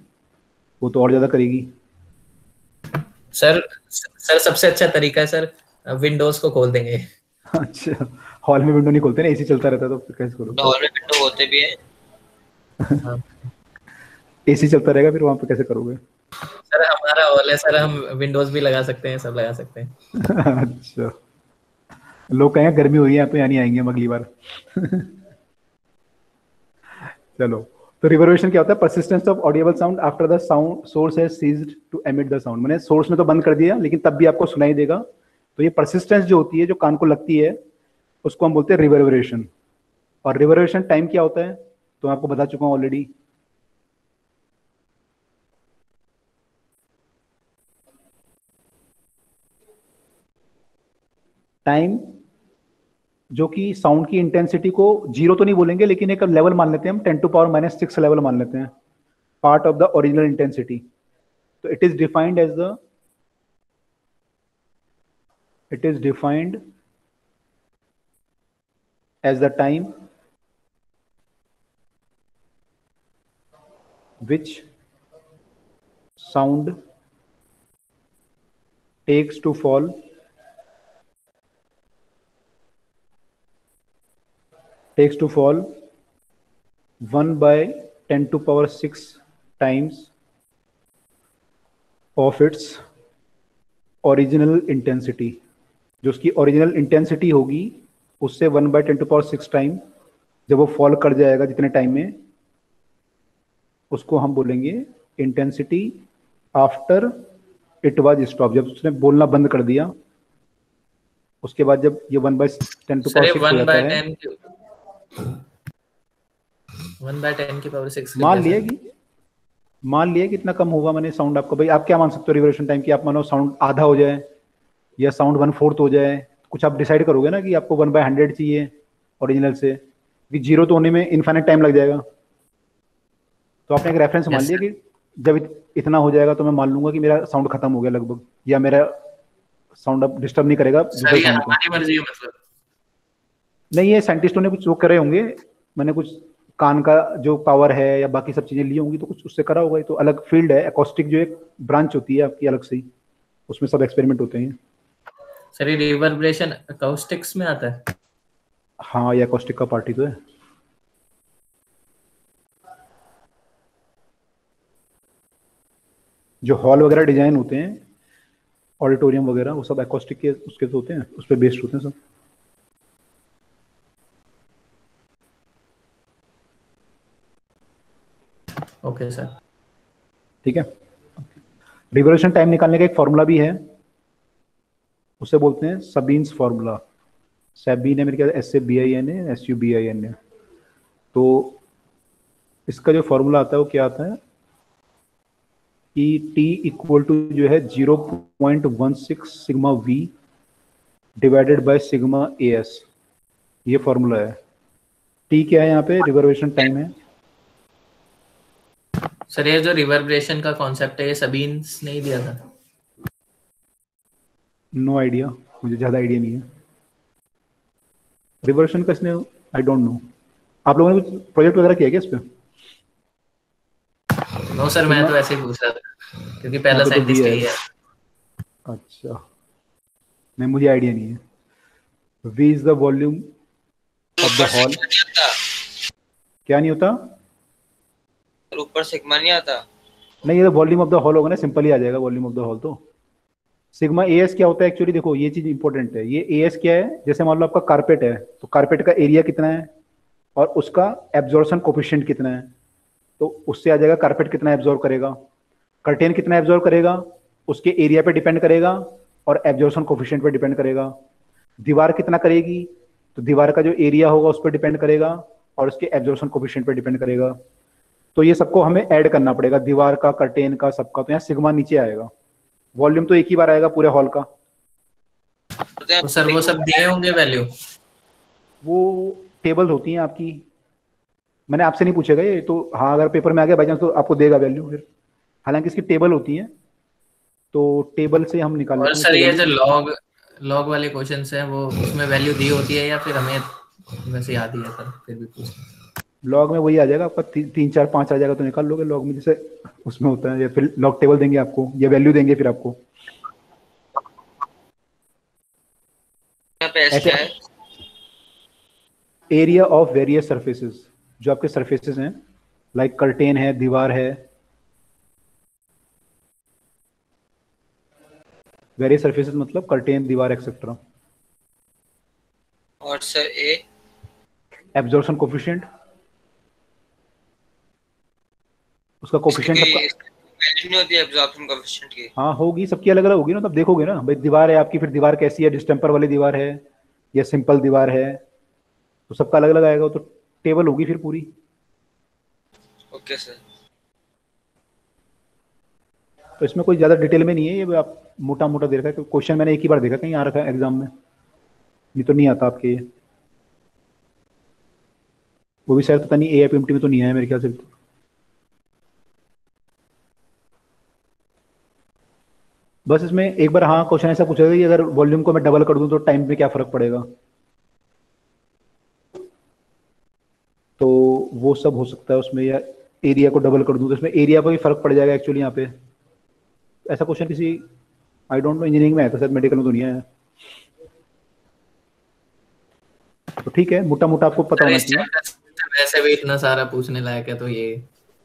A: वो तो और ज्यादा करेगी।
B: सर सबसे अच्छा तरीका है सर, विंडोज को खोल देंगे।
A: अच्छा, हॉल में विंडो नहीं खोलते ना, एसी चलता रहता है, तो फिर कैसे करोगे?
D: हॉल में विंडो होते भी है।
A: एसी चलता रहेगा, फिर वहां पे कैसे करोगे?
B: सर हमारा हॉल है सर, हम विंडोज भी लगा सकते हैं, सब लगा सकते हैं।
A: अच्छा, लोग कहेंगे गर्मी हुई है यहाँ पे, यहाँ नहीं आएंगे हम अगली बार। चलो, तो रिवर्बरेशन क्या होता है? Persistence of audible sound after the sound source has ceased to emit the sound. मैंने सोर्स में तो बंद कर दिया लेकिन तब भी आपको सुनाई देगा। तो ये परसिस्टेंस जो होती है, जो कान को लगती है, उसको हम बोलते हैं रिवर्बरेशन। और रिवर्बरेशन टाइम क्या होता है तो मैं आपको बता चुका हूँ ऑलरेडी। टाइम जो कि साउंड की इंटेंसिटी को जीरो तो नहीं बोलेंगे, लेकिन एक लेवल मान लेते हैं हम, 10⁻⁻⁶ लेवल मान लेते हैं, part of the original intensity. तो it is defined as the time which sound takes to fall takes to fall 1/10⁶ times of its original intensity. जो उसकी ओरिजिनल इंटेंसिटी होगी उससे 1/10⁶ टाइम जब वो फॉल कर जाएगा जितने टाइम में, उसको हम बोलेंगे intensity after it was stop, जब उसने बोलना बंद कर दिया। उसके बाद जब ये 1/10 टू
B: सर
A: पावर
B: ये
A: 6 हो
B: वन
A: जाता
B: बाय
A: है,
B: टेन की 1/10 की पावर 6
A: मान लिया कि इतना कम होगा मैंने साउंड आपका, भाई आप क्या मान सकते हो रिवोल्यूशन टाइम की, आप मानो साउंड आधा हो जाए या साउंड 1/4 हो जाए, कुछ आप डिसाइड करोगे ना कि आपको 1/100 चाहिए ओरिजिनल से, कि जीरो तो होने में इन्फाइनाइट टाइम लग जाएगा। तो आपने एक रेफरेंस मान
B: यस
A: लिया
B: सर।
A: कि जब इतना हो जाएगा तो मैं मान लूंगा कि मेरा साउंड खत्म हो गया लगभग, या मेरा साउंड अब डिस्टर्ब नहीं करेगा
B: सर
A: दूसरे
B: ये
A: साउंड को।
B: हमारी मर्जी है मतलब।
A: नहीं, ये साइंटिस्टों ने कुछ वो करे होंगे, मैंने कुछ कान का जो पावर है या बाकी सब चीजें ली होंगी तो कुछ उससे करा होगा। ये तो अलग फील्ड है, एकॉस्टिक जो एक ब्रांच होती है आपकी अलग से ही, उसमें सब एक्सपेरिमेंट होते हैं।
B: सर ये रिवर्बरेशन अकाउस्टिक्स में आता है।
A: हाँ, ये एकॉस्टिक का पार्टी तो है। जो हॉल वगैरह डिजाइन होते हैं, ऑडिटोरियम वगैरह, वो सब एकॉस्टिक के उसके तो होते हैं, उस पर बेस्ड होते हैं सब।
B: Okay sir.
A: ठीक है, रिवोल्यूशन टाइम निकालने का एक फॉर्मूला भी है, उसे बोलते हैं सबीन्स फॉर्मूला। सबीन है मेरे ख्याल SABIN है, SUBIN है। तो इसका जो फॉर्मूला आता है वो क्या आता है कि T इक्वल टू जो है 0.16 sigma V divided by sigma AS, ये फॉर्मूला है। T क्या है यहाँ पे, रिवर्बरेशन टाइम है।
B: सर ये जो रिवर्बरेशन का कॉन्सेप्ट है ये सबीन्स ने ही दिया था।
A: नो आइडिया, मुझे ज़्यादा आइडिया नहीं है रिवर्शन का इसने, आई डोंट नो। आप लोगों ने कुछ प्रोजेक्ट वगैरह किया क्या इस पे?
B: नो सर, मैं तो ऐसे ही पूछ रहा था क्योंकि पहला
A: तो
B: साइंटिस्ट
A: V
B: यही है।
A: अच्छा, नहीं मुझे आइडिया नहीं है। V is the volume of the
D: ऊपर
A: हॉल।
D: सिग्मा नहीं आता,
A: क्या नहीं होता?
D: ऊपर सिग्मा नहीं आता।
A: नहीं, ये तो वॉल्यूम ऑफ द हॉल होगा ना, सिंपल ही आ जाएगा वॉल्यूम ऑफ द हॉल। तो सिग्मा AS क्या होता है एक्चुअली, देखो ये चीज इंपॉर्टेंट है। ये AS क्या है, जैसे मान लो आपका कारपेट है, तो कारपेट का एरिया कितना है और उसका एब्जॉर्प्शन कोफिशिएंट कितना है, तो उससे आ जाएगा कारपेट कितना एब्जॉर्ब करेगा। कर्टेन कितना एब्जॉर्ब करेगा उसके एरिया पे डिपेंड करेगा और एब्जॉर्प्शन कोफिशिएंट पे डिपेंड करेगा। दीवार कितना करेगी, तो दीवार का जो एरिया होगा उस पर डिपेंड करेगा और उसके एब्जॉर्प्शन कोफिशिएंट पे डिपेंड करेगा। तो ये सबको हमें ऐड करना पड़ेगा, दीवार का, कर्टेन का, सबका। तो यहाँ सिग्मा नीचे आएगा। वॉल्यूम तो एक ही बार आएगा पूरे हॉल का।
B: तो सर वो सब दिए होंगे वैल्यू?
A: वो टेबल होती हैं आपकी, मैंने आपसे नहीं पूछेगा ये तो। हाँ, अगर पेपर में आ गया बाई चांस तो आपको देगा वैल्यू फिर। हालांकि इसकी टेबल होती है, तो टेबल से हम निकाल
B: और
A: लेते हैं
B: सर
A: इसकी
B: ये जो
A: वैल्यू।
B: लॉग वाले क्वेश्चंस हैं वो उसमें वैल्यू दी होती है या फिर हमें वैसे याद ही है सर फिर भी पूछ।
A: लॉग में वही आ जाएगा आपका, 3 4 5 आ जाएगा तो निकाल लोगे लॉग में, जैसे उसमें होता है। या फिर लॉग टेबल देंगे आपको या वैल्यू देंगे फिर आपको।
D: यहाँ पे S क्या है?
A: एरिया ऑफ वेरियस सरफेसेस, जो आपके सरफेसेस हैं, लाइक कर्टेन है, दीवार है, वेरियस सरफेसेस मतलब कर्टेन, दीवार एक्सेट्रा।
D: और सर A?
A: एब्जॉर्प्शन कोफिशिएंट, उसका
D: इसकी
A: कोफिशिएंट
D: कोई
A: आपका।
D: वैल्यू नहीं होती एब्जॉर्प्शन कोएफिशिएंट की?
A: हाँ होगी, सबकी अलग अलग होगी ना, तब देखोगे ना भाई। दीवार है आपकी, फिर दीवार कैसी है, डिस्टेम्पर वाली दीवार है या सिंपल दीवार है, तो सबका अलग अलग आएगा। तो टेबल होगी फिर पूरी।
D: Okay sir.
A: तो इसमें कोई ज्यादा डिटेल में नहीं है, ये आप मोटा मोटा दे रखा है। क्वेश्चन मैंने एक ही बार देखा कहीं आ रखा है एग्जाम में, नहीं तो नहीं आता आपके ये। वो भी शायद पता नहीं AIPMT में तो नहीं आया मेरे ख्याल से। बस इसमें एक बार हाँ क्वेश्चन ऐसा पूछा था कि अगर वॉल्यूम को मैं डबल कर दूं तो टाइम में क्या फर्क पड़ेगा, तो वो सब हो सकता है उसमें। या एरिया को डबल कर दूं तो इसमें एरिया पर भी फर्क पड़ जाएगा एक्चुअली यहाँ पे। ऐसा क्वेश्चन किसी, आई डोंट नो, इंजीनियरिंग में आया था शायद, मेडिकल में तो नहीं आया। तो ठीक है, मोटा मोटा आपको पता होना चाहिए।
B: वैसे भी इतना सारा पूछने लायक है तो ये।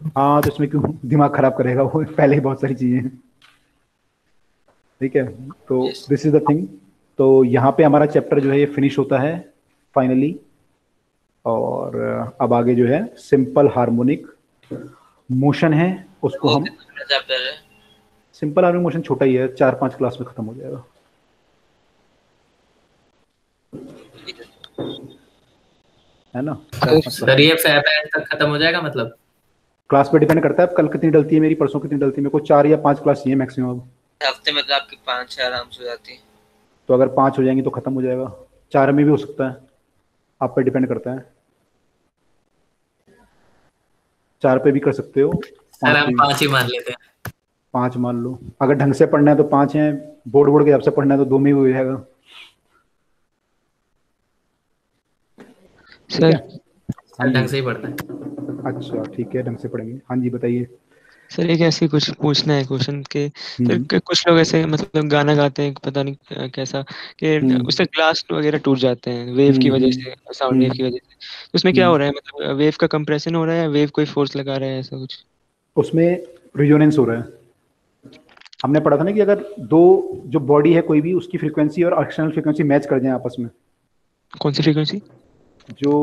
A: हाँ, तो इसमें क्यों दिमाग खराब करेगा, वो पहले ही बहुत सारी चीजें हैं। ठीक है, तो दिस इज द थिंग। तो यहाँ पे हमारा चैप्टर जो है ये फिनिश होता है फाइनली। और अब आगे जो है सिंपल हार्मोनिक मोशन है, उसको
D: वो
A: हम,
D: कितना चैप्टर है?
A: सिंपल हार्मोनिक मोशन छोटा ही है, 4 5 क्लास में खत्म हो जाएगा। है ना।
B: सर ये फेब एंड तक खत्म हो जाएगा मतलब?
A: क्लास पे डिपेंड करता है अब कल कितनी डलती है मेरी, परसों कितनी डलती है। मेरे को 4 या 5 क्लास चाहिए मैक्सिमम अब।
D: हफ्ते में तो आपकी 5-6 आराम से हो जाती है।
A: तो अगर 5 हो जाएंगी तो खत्म हो जाएगा, 4 में भी हो सकता है, आप पे डिपेंड करता है। 4 पे भी कर सकते हो,
B: सर हम 5 ही मान लेते हैं।
A: 5 मान लो, अगर ढंग से पढ़ना है तो 5 है, बोर्ड के हिसाब से पढ़ना है तो 2 में भी हो जाएगा। ठीक है, हाँ
B: ढंग
A: जी।
B: से ही पढ़ना है।
A: अच्छा ठीक है, ढंग से पढ़ेंगे। हाँ जी बताइए।
C: सर एक ऐसे कुछ पूछना है क्वेश्चन के सर कुछ लोग ऐसे मतलब गाना गाते हैं पता नहीं कैसा कि उससे ग्लास वगैरह टूट जाते हैं वेव की वजह से, साउंड वेव की वजह से। तो उसमें क्या हो रहा है, मतलब वेव का कंप्रेशन हो रहा है या वेव कोई फोर्स लगा रहा है, ऐसा कुछ?
A: उसमें रिजोनेंस हो रहा है। हमने पढ़ा था ना कि अगर दो जो बॉडी है कोई भी, उसकी फ्रीक्वेंसी और एक्सटर्नल फ्रीक्वेंसी मैच कर जाए आपस में।
C: कौन सी फ्रीक्वेंसी? जो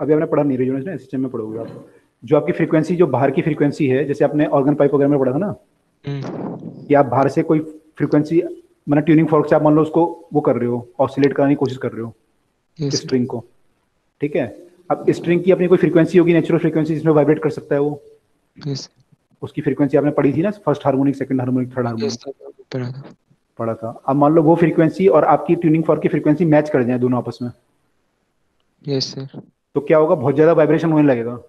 A: अभी आपने पढ़ा नहीं, रेजोनेंस ना सिस्टम में पढ़ोगे आप। जो आपकी फ्रीक्वेंसी, जो बाहर की फ्रीक्वेंसी है, जैसे आपने ऑर्गन पाइप वगैरह में पढ़ा था ना कि आप बाहर से कोई फ्रीक्वेंसी, मतलब ट्यूनिंग फॉर्क से आप मान लो उसको वो कर रहे हो, ऑसिलेट कराने की कोशिश कर रहे हो स्ट्रिंग को, ठीक है। अब स्ट्रिंग की अपनी कोई फ्रीक्वेंसी होगी, नेचुरल फ्रीक्वेंसी जिसमें वाइब्रेट कर सकता है वो, उसकी फ्रीक्वेंसी आपने पढ़ी थी ना, first harmonic, second harmonic, third harmonic पढ़ा था। अब मान लो वो फ्रीक्वेंसी और आपकी ट्यूनिंग फॉर्क की फ्रीक्वेंसी मैच कर जाए दोनों आपस में,
C: यस सर,
A: तो क्या होगा, बहुत ज्यादा वाइब्रेशन होने लगेगा।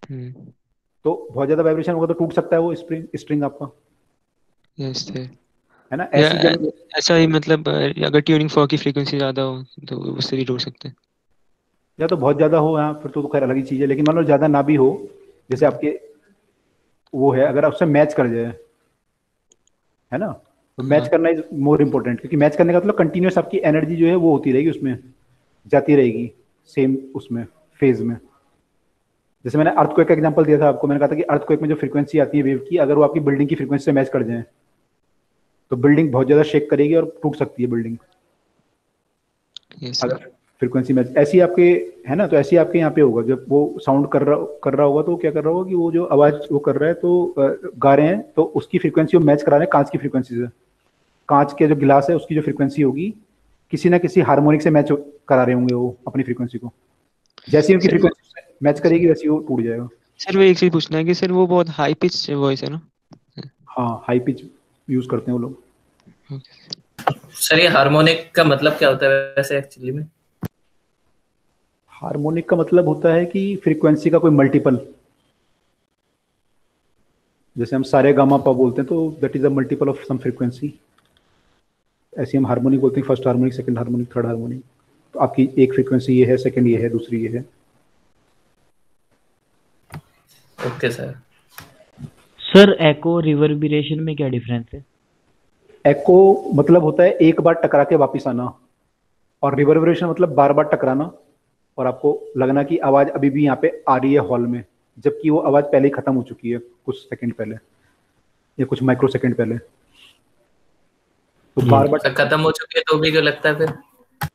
A: तो बहुत ज्यादा वाइब्रेशन होगा तो टूट सकता है वो स्ट्रिंग आपका।
C: यस सर,
A: है ना। ऐसी जब
C: ऐसा ही मतलब अगर ट्यूनिंग फॉर्क की फ्रीक्वेंसी ज्यादा हो तो उससे भी टूट सकते हैं।
A: या तो बहुत ज्यादा हो, हाँ फिर तो खैर अलग ही चीज है, लेकिन मान लो ज्यादा ना भी हो, जैसे आपके वो है, अगर उससे मैच कर जाए, है ना, तो मैच करना इज मोर इम्पोर्टेंट, क्योंकि मैच करने का मतलब कंटिन्यूस आपकी एनर्जी जो है वो होती रहेगी, उसमें जाती रहेगी सेम उसमें फेज में। जैसे मैंने अर्थक्वेक का एग्जांपल दिया था आपको, मैंने कहा था कि अर्थक्वेक में जो फ्रीक्वेंसी आती है वेव की, अगर वो आपकी बिल्डिंग की फ्रीक्वेंसी से मैच कर जाए तो बिल्डिंग बहुत ज्यादा शेक करेगी और टूट सकती है बिल्डिंग।
C: yes,
A: अगर फ्रीक्वेंसी मैच ऐसी आपके, है ना, तो ऐसी आपके यहाँ पे होगा, जब वो साउंड कर रहा होगा तो क्या कर रहा होगा कि वो जो आवाज वो कर रहा है तो गा रहे हैं, तो उसकी फ्रीक्वेंसी वो मैच करा रहे हैं कांच की फ्रीक्वेंसी से। कांच के जो गिलास है उसकी जो फ्रीक्वेंसी होगी, किसी ना किसी हार्मोनिक से मैच करा रहे होंगे वो अपनी फ्रीक्वेंसी को। जैसी उनकी फ्रीक्वेंसी मैच करेगी वैसी वो टूट जाएगा।
C: सर वो एक चीज पूछना है कि सर वो बहुत हाई पिच वॉइस है ना?
A: हाँ, हाई पिच यूज करते हैं वो लोग।
B: सर ये हार्मोनिक का मतलब क्या होता है वैसे एक्चुअली में?
A: हार्मोनिक का मतलब होता है कि फ्रीक्वेंसी का कोई मल्टीपल, जैसे हम सारे गामा पा बोलते हैं तो that is a multiple of some frequency. ऐसे हम हार्मोनिक बोलते हैं, first harmonic, second harmonic, third harmonic. तो आपकी एक फ्रीक्वेंसी ये है, सेकंड ये है, दूसरी ये है।
B: Okay sir.
F: सर एको रिवर्बरेशन में क्या डिफरेंस है?
A: एको मतलब होता है एक बार टकरा के वापिस आना, और रिवर्बरेशन मतलब बार बार टकराना और आपको लगना कि आवाज अभी भी यहाँ पे आ रही है हॉल में, जबकि वो आवाज पहले ही खत्म हो चुकी है कुछ सेकंड पहले या कुछ माइक्रो सेकंड पहले। तो बार बार
B: खत्म हो चुकी है तो भी क्यों लगता है फिर?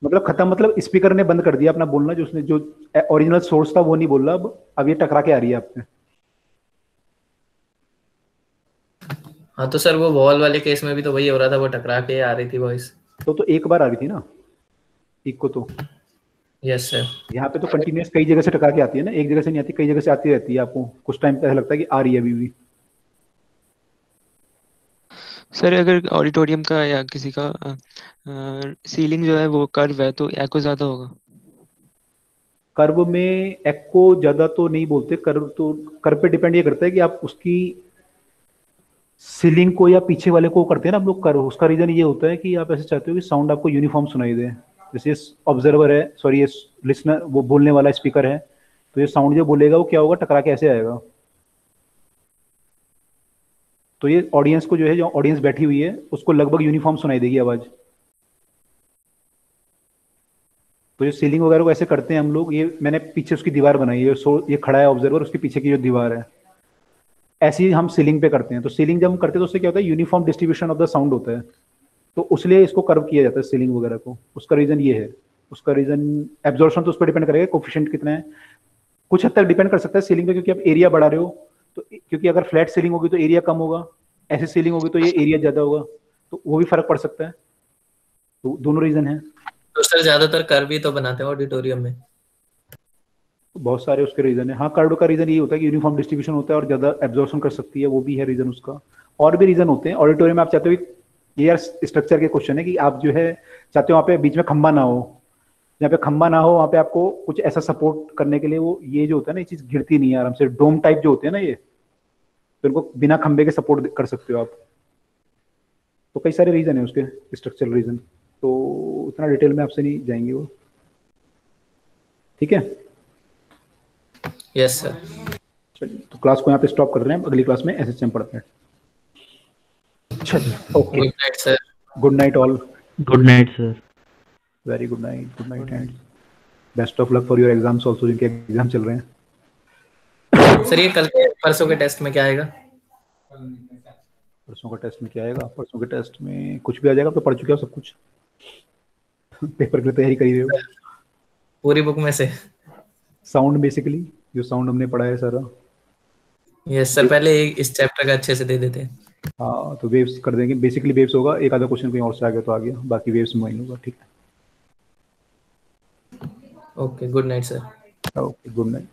A: मतलब खत्म मतलब स्पीकर ने बंद कर दिया अपना बोलना, जो उसने जो ओरिजिनल सोर्स था वो नहीं बोल रहा, अब ये टकरा के आ रही है आपने।
B: हाँ तो सर वो वॉल वाले केस में भी तो वही हो रहा था, वो टकरा के आ रही थी वॉइस।
A: तो एक बार आ रही थी ना इको तो।
B: Yes sir.
A: यहाँ पे तो कंटिन्यूस कई जगह से टकरा के आती है ना, एक जगह से नहीं आती, कई जगह से आती रहती है। आपको कुछ टाइम पे ऐसा लगता है कि आ रही है अभी भी।
C: सर अगर ऑडिटोरियम का या किसी का सीलिंग जो है वो कर्व है तो एको ज्यादा होगा?
A: कर्व में एको ज्यादा तो नहीं बोलते, कर्व तो कर्व पे डिपेंड ये करता है कि आप उसकी सीलिंग को या पीछे वाले को करते हैं ना हम लोग कर्व। उसका रीजन ये होता है कि आप ऐसे चाहते हो कि साउंड आपको यूनिफॉर्म सुनाई दे। जैसे ऑब्जर्वर है, सॉरी ये लिसनर, वो बोलने वाला स्पीकर है, तो ये साउंड जो बोलेगा वो क्या होगा, टकरा के ऐसे आएगा। तो ये ऑडियंस को जो है, जो ऑडियंस बैठी हुई है उसको लगभग यूनिफॉर्म सुनाई देगी आवाज। तो ये सीलिंग वगैरह को ऐसे करते हैं हम लोग, ये मैंने पीछे उसकी दीवार बनाई है, ये खड़ा है ऑब्जर्वर, उसके पीछे की जो दीवार है, ऐसे ही हम सीलिंग पे करते हैं। तो सीलिंग जब हम करते हैं तो उससे क्या होता है, uniform distribution of the sound होता है, तो उसलिए इसको कर्व किया जाता है सीलिंग वगैरह को। उसका रीजन ये है। उसका रीजन एब्जॉर्प्शन तो उस पर डिपेंड करेगा, कोफिशिएंट कितना है, कुछ हद तक डिपेंड कर सकता है सीलिंग पे, क्योंकि आप एरिया बढ़ा रहे हो तो, क्योंकि अगर फ्लैट सीलिंग होगी तो एरिया कम होगा, ऐसी सीलिंग होगी तो ये एरिया ज्यादा होगा, तो वो भी फर्क पड़ सकता है। तो दोनों रीजन है।
B: तो सर ज्यादातर कर्व ही तो बनाते हैं ऑडिटोरियम में।
A: बहुत सारे उसके रीजन है। हाँ, कार्डो का रीजन ये होता है कि यूनिफॉर्म डिस्ट्रीब्यूशन होता है और ज्यादा एब्जॉर्प्शन कर सकती है, वो भी है रीजन उसका। और भी रीजन होते हैं। ऑडिटोरियम में आप चाहते हो ये यार स्ट्रक्चर के क्वेश्चन है कि आप जो है चाहते हो वहाँ पे बीच में खंबा ना हो, जहाँ पे खंबा ना हो वहाँ पे आपको कुछ ऐसा सपोर्ट करने के लिए वो ये जो होता है ना, ये चीज गिरती नहीं है आराम से, डोम टाइप जो होते हैं ना ये, तो इनको बिना खंबे के सपोर्ट कर सकते हो आप। तो कई सारे रीजन है उसके, स्ट्रक्चरल रीजन, तो इतना डिटेल में आपसे नहीं जाएंगे वो। ठीक है,
B: यस सर।
A: चलिए तो क्लास को यहाँ पे स्टॉप कर रहे हैं, अगली क्लास में एसएचएम पढ़ते हैं। चलिए, okay,
B: good night sir.
A: Good night all.
F: Good night sir.
A: Very good night and best of luck for your exams also, जिनके एग्जाम चल रहे हैं।
B: सर ये कल के परसों के टेस्ट में क्या आएगा?
A: परसों का टेस्ट में क्या आएगा? परसों के टेस्ट में कुछ भी आ जाएगा, तो पढ़ चुके हो सब कुछ, पेपर की तैयारी कर ही रहे हो
B: पूरी बुक में से?
A: साउंड बेसिकली, जो साउंड हमने पढ़ा है सारा।
B: यस सर, पहले इस चैप्टर का अच्छे से दे देते हैं।
A: हाँ, तो वेव्स कर देंगे, बेसिकली वेव्स होगा, एक आधा क्वेश्चन कहीं और से आ गया तो आ गया, बाकी वेव्स में वही होगा। ठीक है,
B: okay, good night sir.
A: Okay, good night.